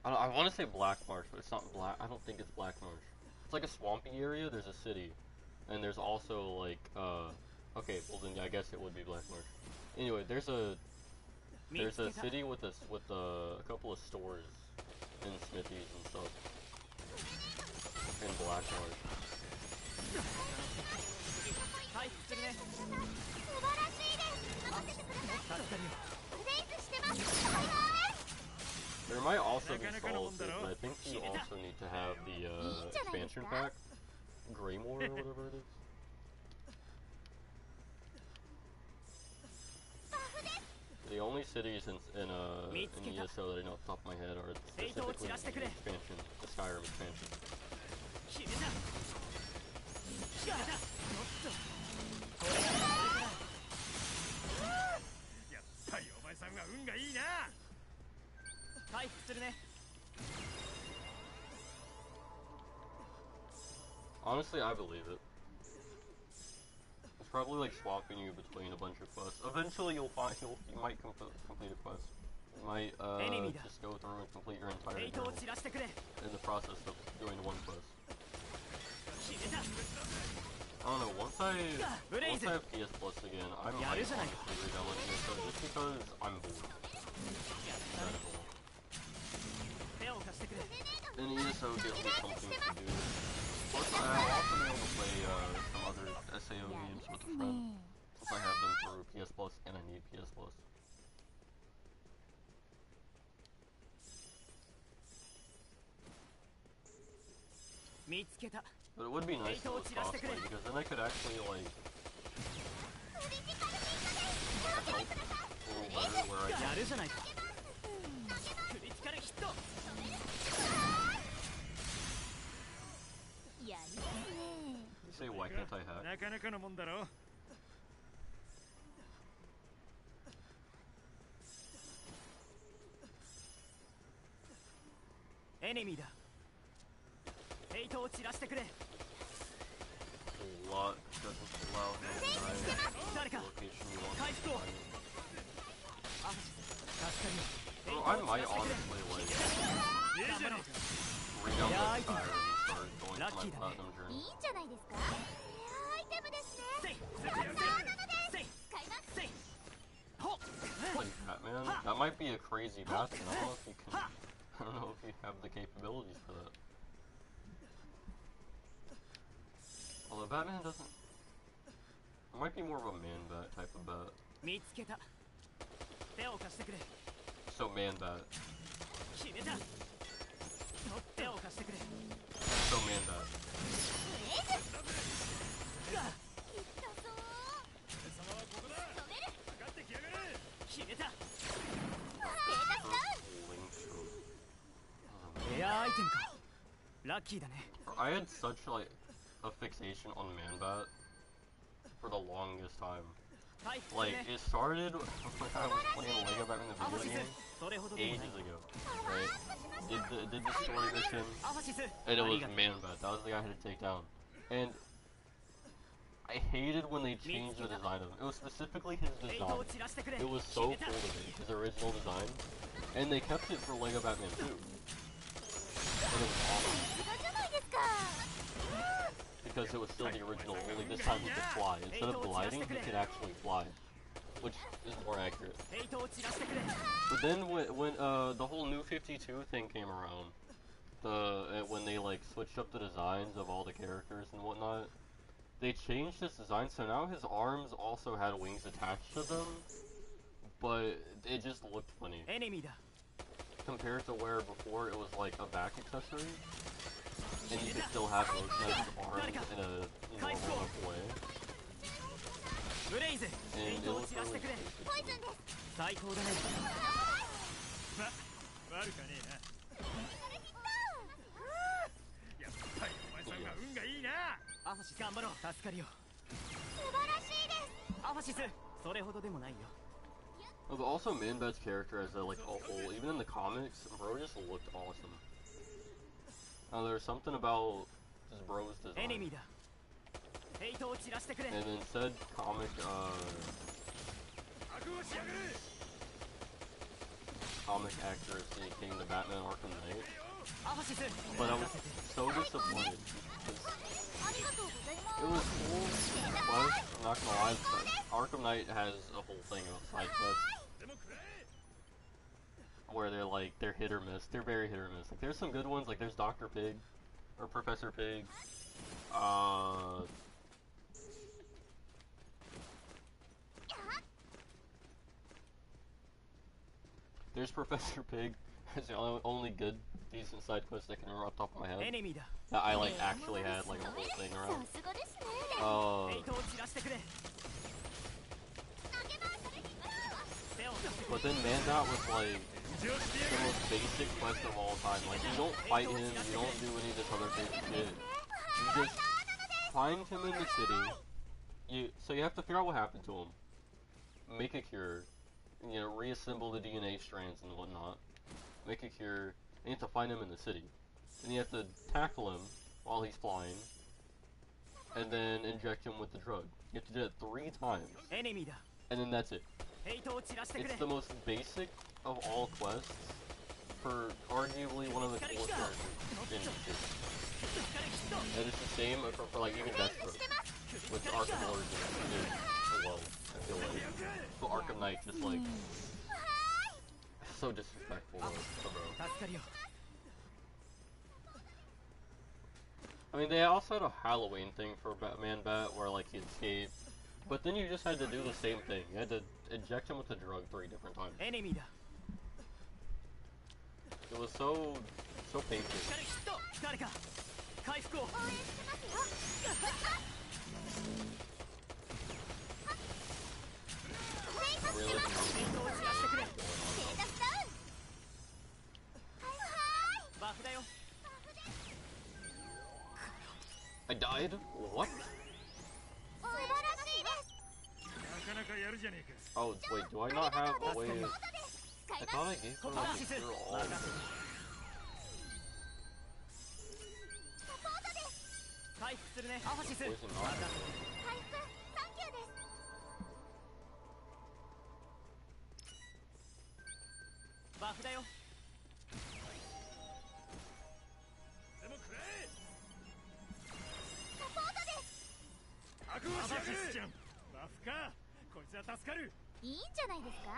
I want to say Black Marsh, but it's not Black, I don't think it's Black Marsh. It's like a swampy area, there's a city, and there's also like, okay, well then yeah, I guess it would be Black Marsh. Anyway, there's a city with a couple of stores and smithies and stuff. In Black Marsh. There might also be stalls, but I think you also need to have the expansion pack, Greymore or whatever it is. The only cities in ESO that I know off the top of my head are specifically the expansion, the Skyrim expansion. 決めた。決めた。おっと。やったよ、お前さんは運がいいな。回復するね。Honestly, I believe it. It's probably like swapping you between a bunch of quests. Eventually, you might complete a quest. You might just go through and complete your entire journal in the process of doing one quest. I don't know, once I have PS Plus again, I might honestly re-download ESO just because I'm bored. And ESO gives me something to do. Plus, I'll also be able to play some other SAO games with a friend, since I have them through PS Plus and I need PS Plus. But it would be nice if it was cosplay, because then I could actually, like, help a little better where I can. You say, why can't I hack? なかなかのもんだろ。エネミーだ。ヘイトを散らしてくれ。 A lot doesn't allow him to find the location you want to find. So I might honestly, like, read out that Skyrim and start going to my platinum journey. いいんじゃないですか。レアアイテムですね。 Like Batman? That might be a crazy Batman. I don't know if you can. I don't know if you have the capabilities for that. Although Batman doesn't. It might be more of a man-bat type of bat. 見つけた。手を貸してくれ。 So man-bat. 決めた。手を貸してくれ。 So man-bat. 決めた。 Link. レアアイテムか。ラッキーだね。 I had such like a fixation on man-bat for the longest time. Like, it started when I was playing Lego Batman the video game ages ago, right? Did the story mission, and it was Man-Bat. That was the guy I had to take down. And I hated when they changed the design of him. It was specifically his design. It was so cool to me, his original design. And they kept it for Lego Batman 2. And it was awesome. Because it was still the original, only this time he could fly. Instead of gliding, he could actually fly. Which is more accurate. But then when the whole New 52 thing came around, when they like switched up the designs of all the characters and whatnot, they changed his design, so now his arms also had wings attached to them, but it just looked funny. Enemy だ Compared to where before it was like a back accessory, and you could still have those nice arms in a normal enough way. ブレイズ And フェイ it トを looked 散らして really くれ basic. ポイズンです。最高だね悪かねえな。やっぱりお前さんは運がいいな。アファシス頑張ろう助かるよ素晴らしいです。アファシスそれほどでもないよ But also, Manbat's character as a whole, even in the comics, bro just looked awesome. There's something about this bro's エネミ design. だフェイトを散らしてくれ And then said comic, 悪をしやがれ。 comic accuracy came to Batman Arkham Knight. アファシス But I was so disappointed. ありがとうございます。 It was cool, but I'm not gonna lie, but Arkham Knight has a whole thing of side quests でもくれ。 where they're hit or miss. They're very hit or miss. Like there's some good ones, like there's Dr. Pig or Professor Pig. There's Professor Pig. It's the only good, decent side quest I can remember off the top of my エ head ネミだ that I like actually had like a whole thing さ around. すがですね。フェイトを散らしてくれ 手を貸してく But then Manbat was like 返事をしてや the がれ。 most basic quest of all time. Like you don't fight him, you don't do any of this other basic shit. You just find him in the city. So you have to figure out what happened to him, make a cure, you know, reassemble the DNA strands and whatnot, make a cure, and you have to find him in the city. Then you have to tackle him while he's flying, and then inject him with the drug. You have to do it 3 times, エネミだ and then that's it. フェイトを散らしてくれ It's the most basic of all quests for arguably one of the coolest characters in the series. And it's the same for like even Deathstroke, with Arkham Origins did so well, I feel like. But Arkham Knight just like so disrespectful to bro. 助かるよ I mean, they also had a Halloween thing for Batman Bat where like he escaped, but then you just had to do the same thing. You had to inject him with the drug 3 different times. エネミだ It was so painful. 光ヒット誰か回復を応援してますよ。 I really didn't フェイトを散らしてくれ ステータスダウン。バフだよ I died? What? 素晴らしいです。なかなかやるじゃねえか。 Oh, wait, do I not have a way of... 使 I い thought ま I す。 gave her like a cure all of it. サポートです。回復するねアファシス Poison 任せ Armor. 回復サンキューです。バフだよでもくれ。サポートです。悪をしやがれ。ちゃん。バフか。こいつは助かる。いいんじゃないですか。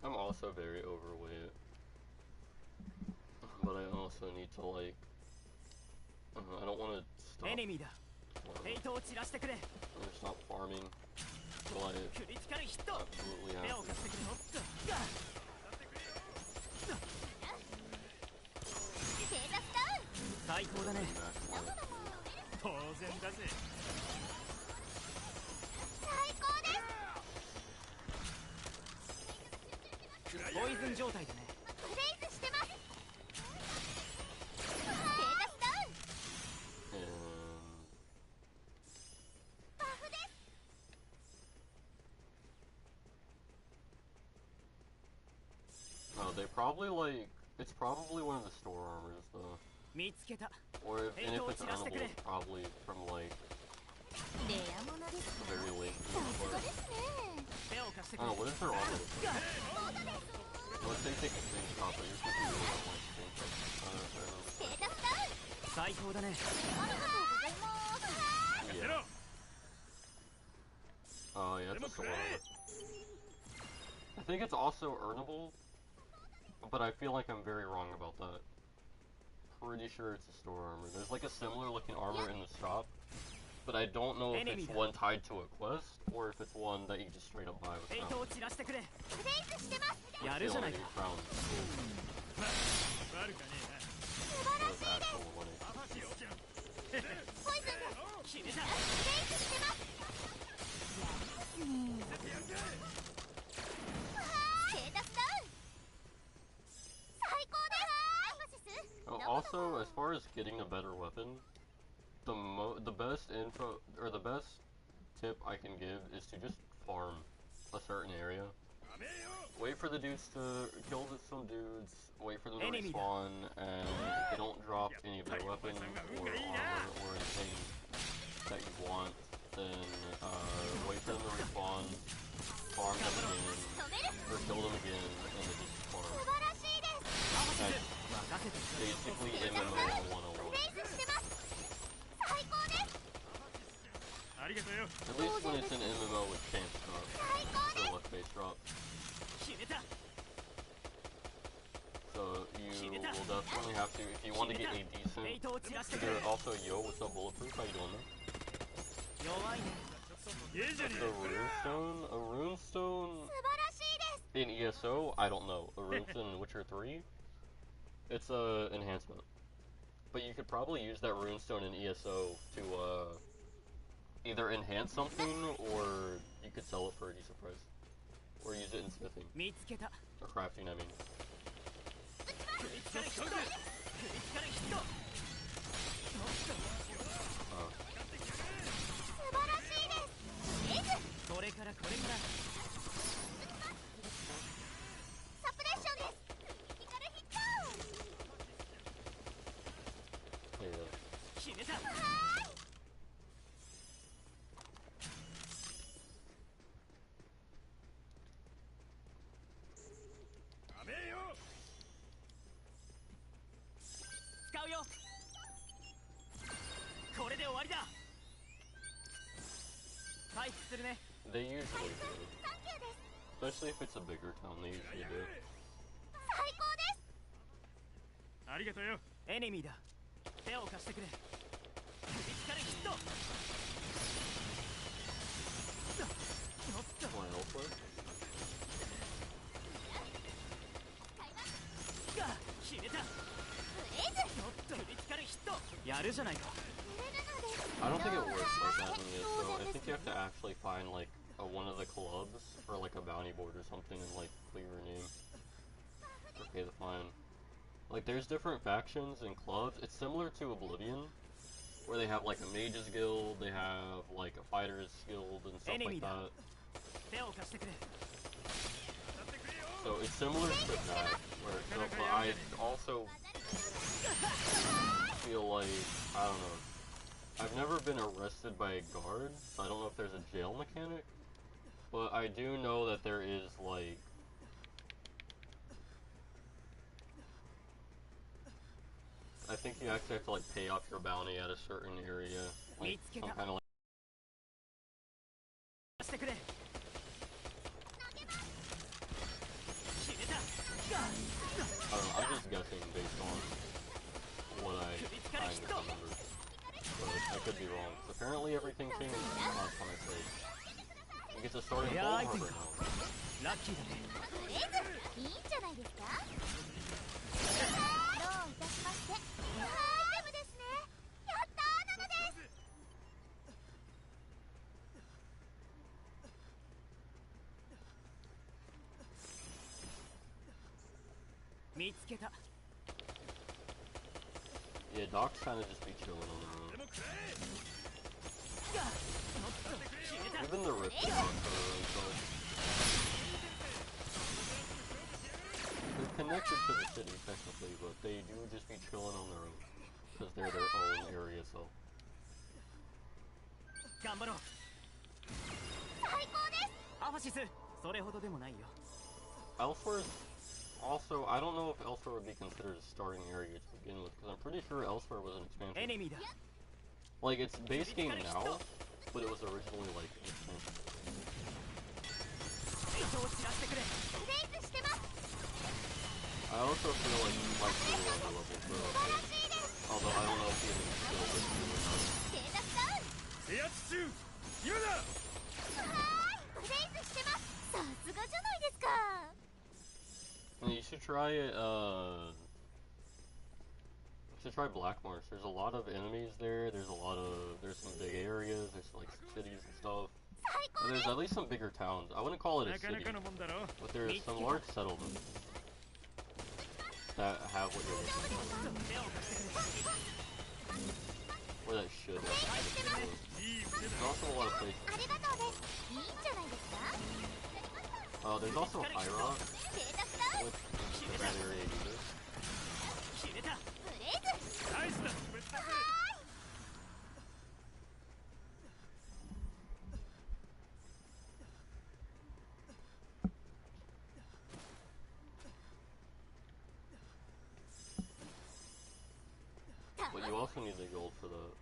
I'm also very overweight. But I also need to like... I don't want to stop. エネミだフェイトを散らしてくれ I'm gonna stop farming. But I クリティカルヒット absolutely 手 have を to. 貸してくれおっとステータスダウン。最高だね 当然だぜ。最高です。ポイズン状態だねブレイズしてます。ステータスダウン。 And... バフです。 No, they probably like... It's probably one of the store armors though. 見つけた Or if, and if it's earnable, it's probably from like レアものです the か。 very late さ game. すが But ですね。 手を貸して I くれ don't know, what is their armor? Let's say take a screenshot, but you're supposed to really don't like screenshots. I don't know. ステータスダウン。最高だねありがとうございます。やろ。 Oh yeah, it's a sword. I think it's also earnable, but I feel like I'm very wrong about that. pretty sure it's a store armor. There's like a similar looking armor in the shop, but I don't know if it's one tied to a quest or if it's one that you just straight up buy with フェイトを散らしてくれ crowns. やるじゃないか Crowns. 悪かね With actual money. えなポイズン決めたフェイスしてますステータスダウン最高ですアファシス Also, as far as getting a better weapon, the best info or the best tip I can give is to just farm a certain area. Wait for the dudes to kill some dudes, wait for them to respawn, and if they don't drop any of their weapons or armor or anything that you want, then wait for them to respawn, farm them again, or kill them again, and then just farm. 素晴らしいです That's basically MMO 101. フェイスしてます最高です ありがとうよ At least when it's an MMO with chance drops, or luck based drops. 決めた So you will definitely have to, if you want to get a フェイ decent, トを散らしてくれ there also Yo, what's up Bulletproof, how you doing man? 弱いねいいじゃね The runestone? A runestone 素晴らしいです in ESO? I don't know. A runestone in Witcher 3? It's a enhancement. But you could probably use that runestone in ESO to either enhance something or you could sell it for a decent price. Or use it in smithing. 見つけた Or crafting, I mean. 首つかれヒット首つかれヒット Oh. 素晴らしいですレイズこれからこれからサプレッションですクリティカルヒット Yeah. 決めた ダメよ使うよこれで終わりだ回復するね They usually do. サンキューです Especially if it's a bigger town, they usually do. 最高ですありがとうよエネミーだ手を貸してくれ首つかれヒットおっと Want to help が決めたブレイズおっと首つかれヒットやるじゃないか I don't think it works like that in ESO. I think you have to actually find like one of the clubs or like a bounty board or something and like clear your name. Or pay the fine. Like there's different factions and clubs. It's similar to Oblivion, where they have like a mages guild, they have like a fighters guild and stuff like that. 手を貸してくれ So it's similar to that, where but I also feel like, I don't know, I've never been arrested by a guard, so I don't know if there's a jail mechanic, but I do know that there is like, I think you actually have to like pay off your bounty at a certain area, like some kind of like してくれ決めた I don't know, I'm just guessing based on what I kind of remember. But I could be wrong. Apparently everything changed last time I played. You get to start in full harbor now. ラッキーだねブレイズいいんじゃないですかどういたしましてアイテムですねやったーなのです見つけた Yeah, Doc's kind of just be chilling on the moon. でもくれ Even the Rift Docs are they're connected to the city technically, but they do just be chilling on their own. Because they're their own area, so. 頑張ろう最高ですアファシスそれほどでもないよ Elsewhere, also, I don't know if Elsewhere would be considered a starting area to begin with, because I'm pretty sure Elsewhere was an エ expansion. ネミーだ Like, it's base game now, but it was originally like an expansion. フェイトを散らしてくれブレイズしてます I also feel like you might be lower level, 素晴らしいです Although I don't know if he has skill with it or not. ステータスダウン制圧中今だはーいレイズしてますさすがじゃないですか You should try it, you should try Black Marsh. There's a lot of enemies there, there's some big areas, there's like cities and stuff. 最高 And there's at least some bigger towns. I wouldn't call it a なか city, なかのもんだろ but there's some large settlements that have what you're looking for. Or that should have kind of been close. いい腕だ There's also a lot of places. ありがとうですいいんじゃないですか There's also High Rock, ステータスダウン which is a bad area to use. 決めたブレイズナイスだぶっ飛ばせ But you also need the gold for that.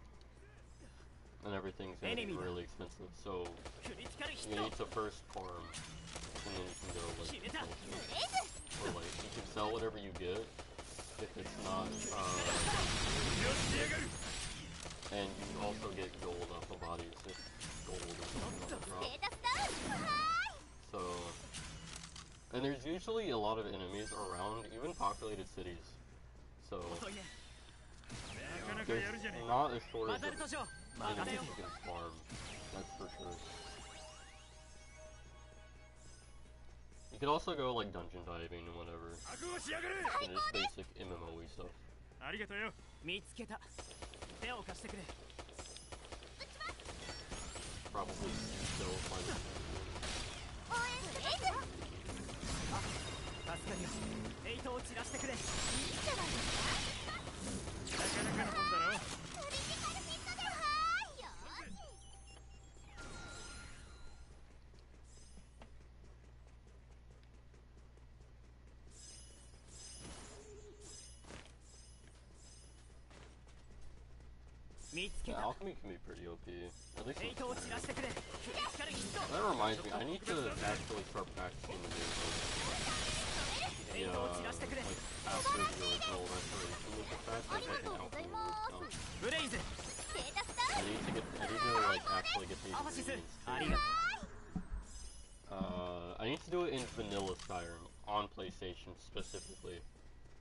And everything's gonna be really expensive, so クリティカルヒッ you ト need to first farm, and then you can go like, 決めた ブレイズ or like you can sell whatever you get if it's not, よしやがる and you can also get gold off the bodies if gold is something on the ス crop. テータスダウンは So, and there's usually a lot of enemies around even populated cities. So 遅いねなかなか there's やるじゃねえ not a マ shortage ザル of トジョー任せ enemies よ you can farm. That's for sure. You could also go like dungeon diving and whatever. 覚悟しやがれ And just basic MMOE stuff. ありがとうよ見つけた手を貸してくれ Probably still find it. 応援ブレイズ助かるよエイトを散らしてくれいいんじゃないですかなかなかのもんだろクリティカルヒットではーいよーし 見つけ Yeah, た alchemy can be pretty OP. At least エイ in トを散らしてくれクリティカルヒット That reminds me, I need to actually start practicing the new the, like, after the original restoration of the fact, there's like an alchemy workshop. ブレイズ ステータスダ I ウン need to like actually get these アバシス ingredients あ too. りがと I need to do it in vanilla Skyrim on PlayStation specifically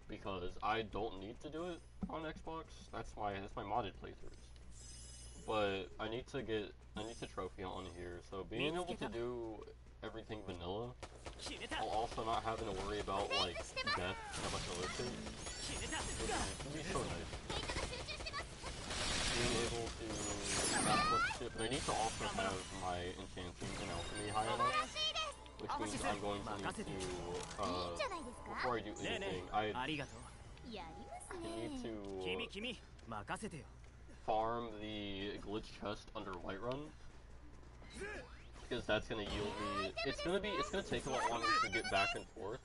because I don't need to do it on Xbox. That's my modded playthroughs. But I need to trophy on here. So being able to do everything vanilla う決めた while also not having to worry about like death and a bunch of other things 決めた would be so nice. ヘイトが集中してます Being able to not much shit, but I need to also have my enchanting and alchemy high enough, らしいです which means I'm going to need to いいんじゃないですか before I do ねえね anything, えありがとうやります I need 君 to 君任せてよ farm the glitch chest under Whiterun because that's gonna yield me. It's gonna take a lot longer to get back and forth,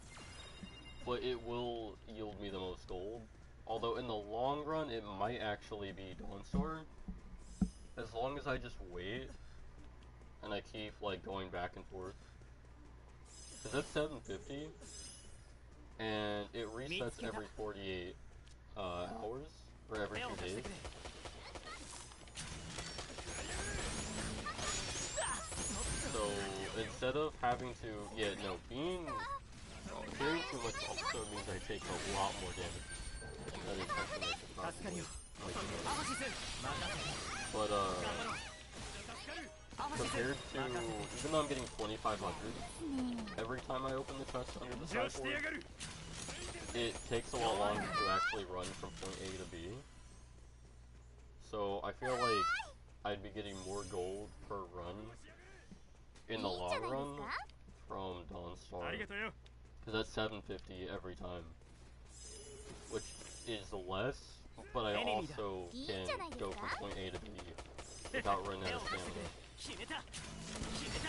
but it will yield me the most gold. Although in the long run, it might actually be Dawnstar, as long as I just wait and I keep like going back and forth. Cause that's 750, and it resets every 48 hours or every 手を few 貸して days. くれ So instead of having to, carrying too much also means I take a lot more damage. That is something I should 助かるよ probably アバシス任せて But 頑張ろうアバシス compared to, 任せて even though I'm getting 2,500 every time I open the chest under the よししてや sideboard, がる it takes a lot longer to actually run from point A to B. So I feel like I'd be getting more gold per run in the long run from あ Dawnstar. りがとうよ Because that's 750 every time. Which is less, but I also can go from point A to B without running 手 out を of 貸してくれ stamina. 決めた決めた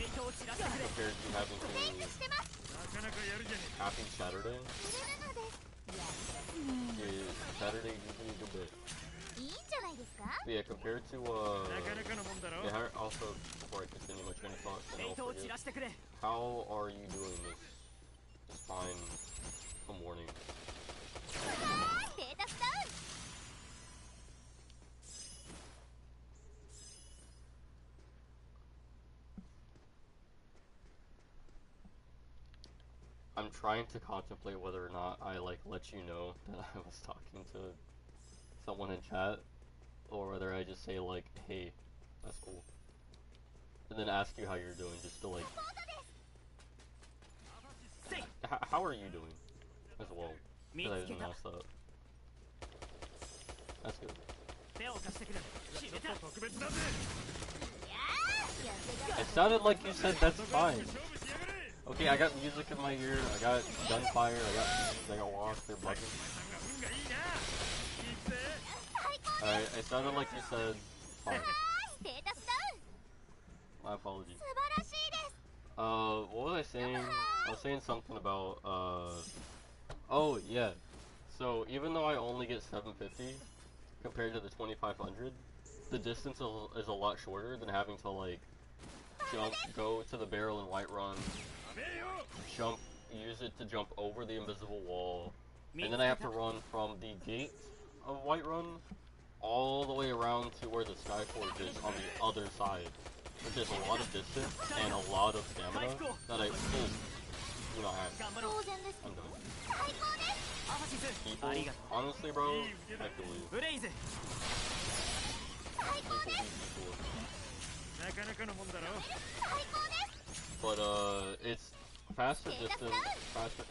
エイトを散らしてくれ Compared to having to してます なかなかやるじゃね happy Saturday それなのでやりますね is Saturday usually a good bit. いいんじゃないですか But yeah, compared to えなかなかのもんだろ yeah, also before I continue my train of thought, エイ and ト I'll を散 forget, らしてくれ how are you doing this fine a morning? ステータスダウン I'm trying to contemplate whether or not I like let you know that I was talking to someone in chat, or whether I just say like, hey, that's cool, and then ask you how you're doing, just to like, how are you doing as well? Because I didn't ask that. That's good. 手を貸してくれ決めた It sounded like you said that's fine. Okay, I got music in my ear, I got gunfire, I got washed, they're bugging. Alright, it sounded like you said fine. My apologies. What was I saying? I was saying something about, oh, yeah. So, even though I only get 750 compared to the 2500, the distance is a lot shorter than having to, like, jump, go to the barrel in Whiterun, jump, use it to jump over the invisible wall, and then I have to run from the gate of Whiterun all the way around to where the Skyforge is on the other side, which is a lot of distance and a lot of stamina that I still do not have. I'm done. People, honestly, bro, I feel you. ブレイズ But it's faster distance, faster,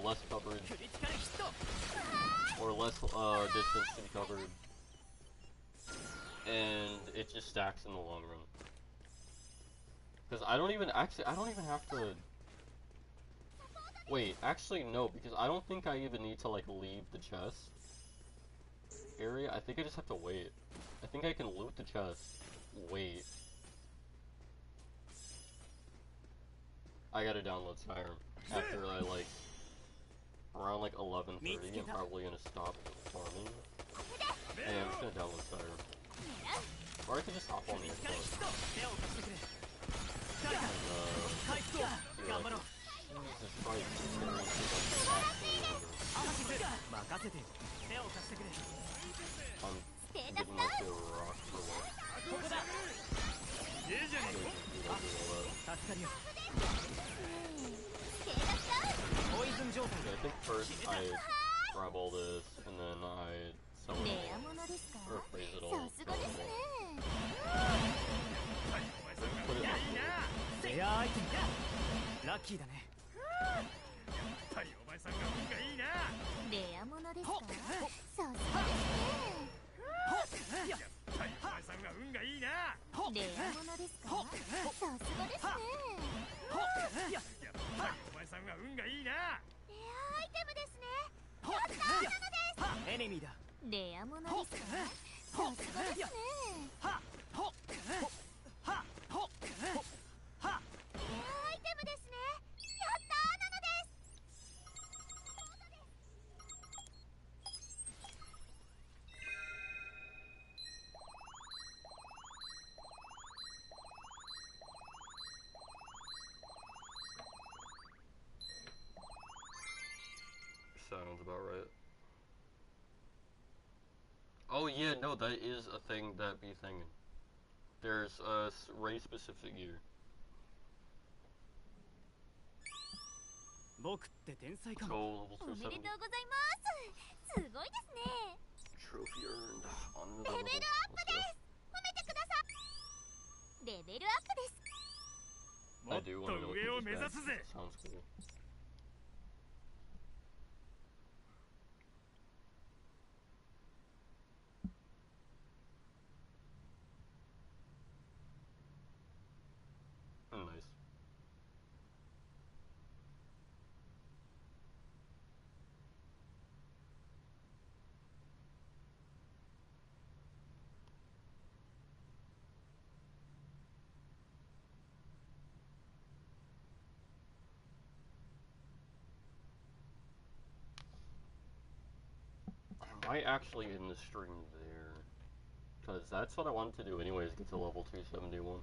less coverage, or less distance to be covered, and it just stacks in the long run. Because I don't even have to. Wait, actually no, because I don't think I even need to like leave the chest area. I think I just have to wait. I think I can loot the chest. Wait. I gotta download Skyrim after I like around like 11:30. I'm probably gonna stop farming. And I'm just gonna download Skyrim. Or I could just hop on the Xbox. Jesus Christ, it's gonna make me I'm giving my shit a rock for what? I think first I grab all this, and then I sell it all, or phrase it all. Put it in my レアアイテムラッキーだねレアものですかさすがですねレアものですかさすがですねレアアイテムですねやったーなのですエネミーだレアものですかさすがですねレアアイテムですねやったーなのです Sounds about right. Oh yeah, no, that is a thing that be thinking. There's a race-specific gear. 僕って天才か Go も level おめでとうござい 270. ますすごいですね Trophy earned on the レベルアッ level. プです褒めてくださいレベルアップです I do want to know what this is. Sounds cool. Nice. I might actually end the stream there, because that's what I wanted to do anyways, get to level 271.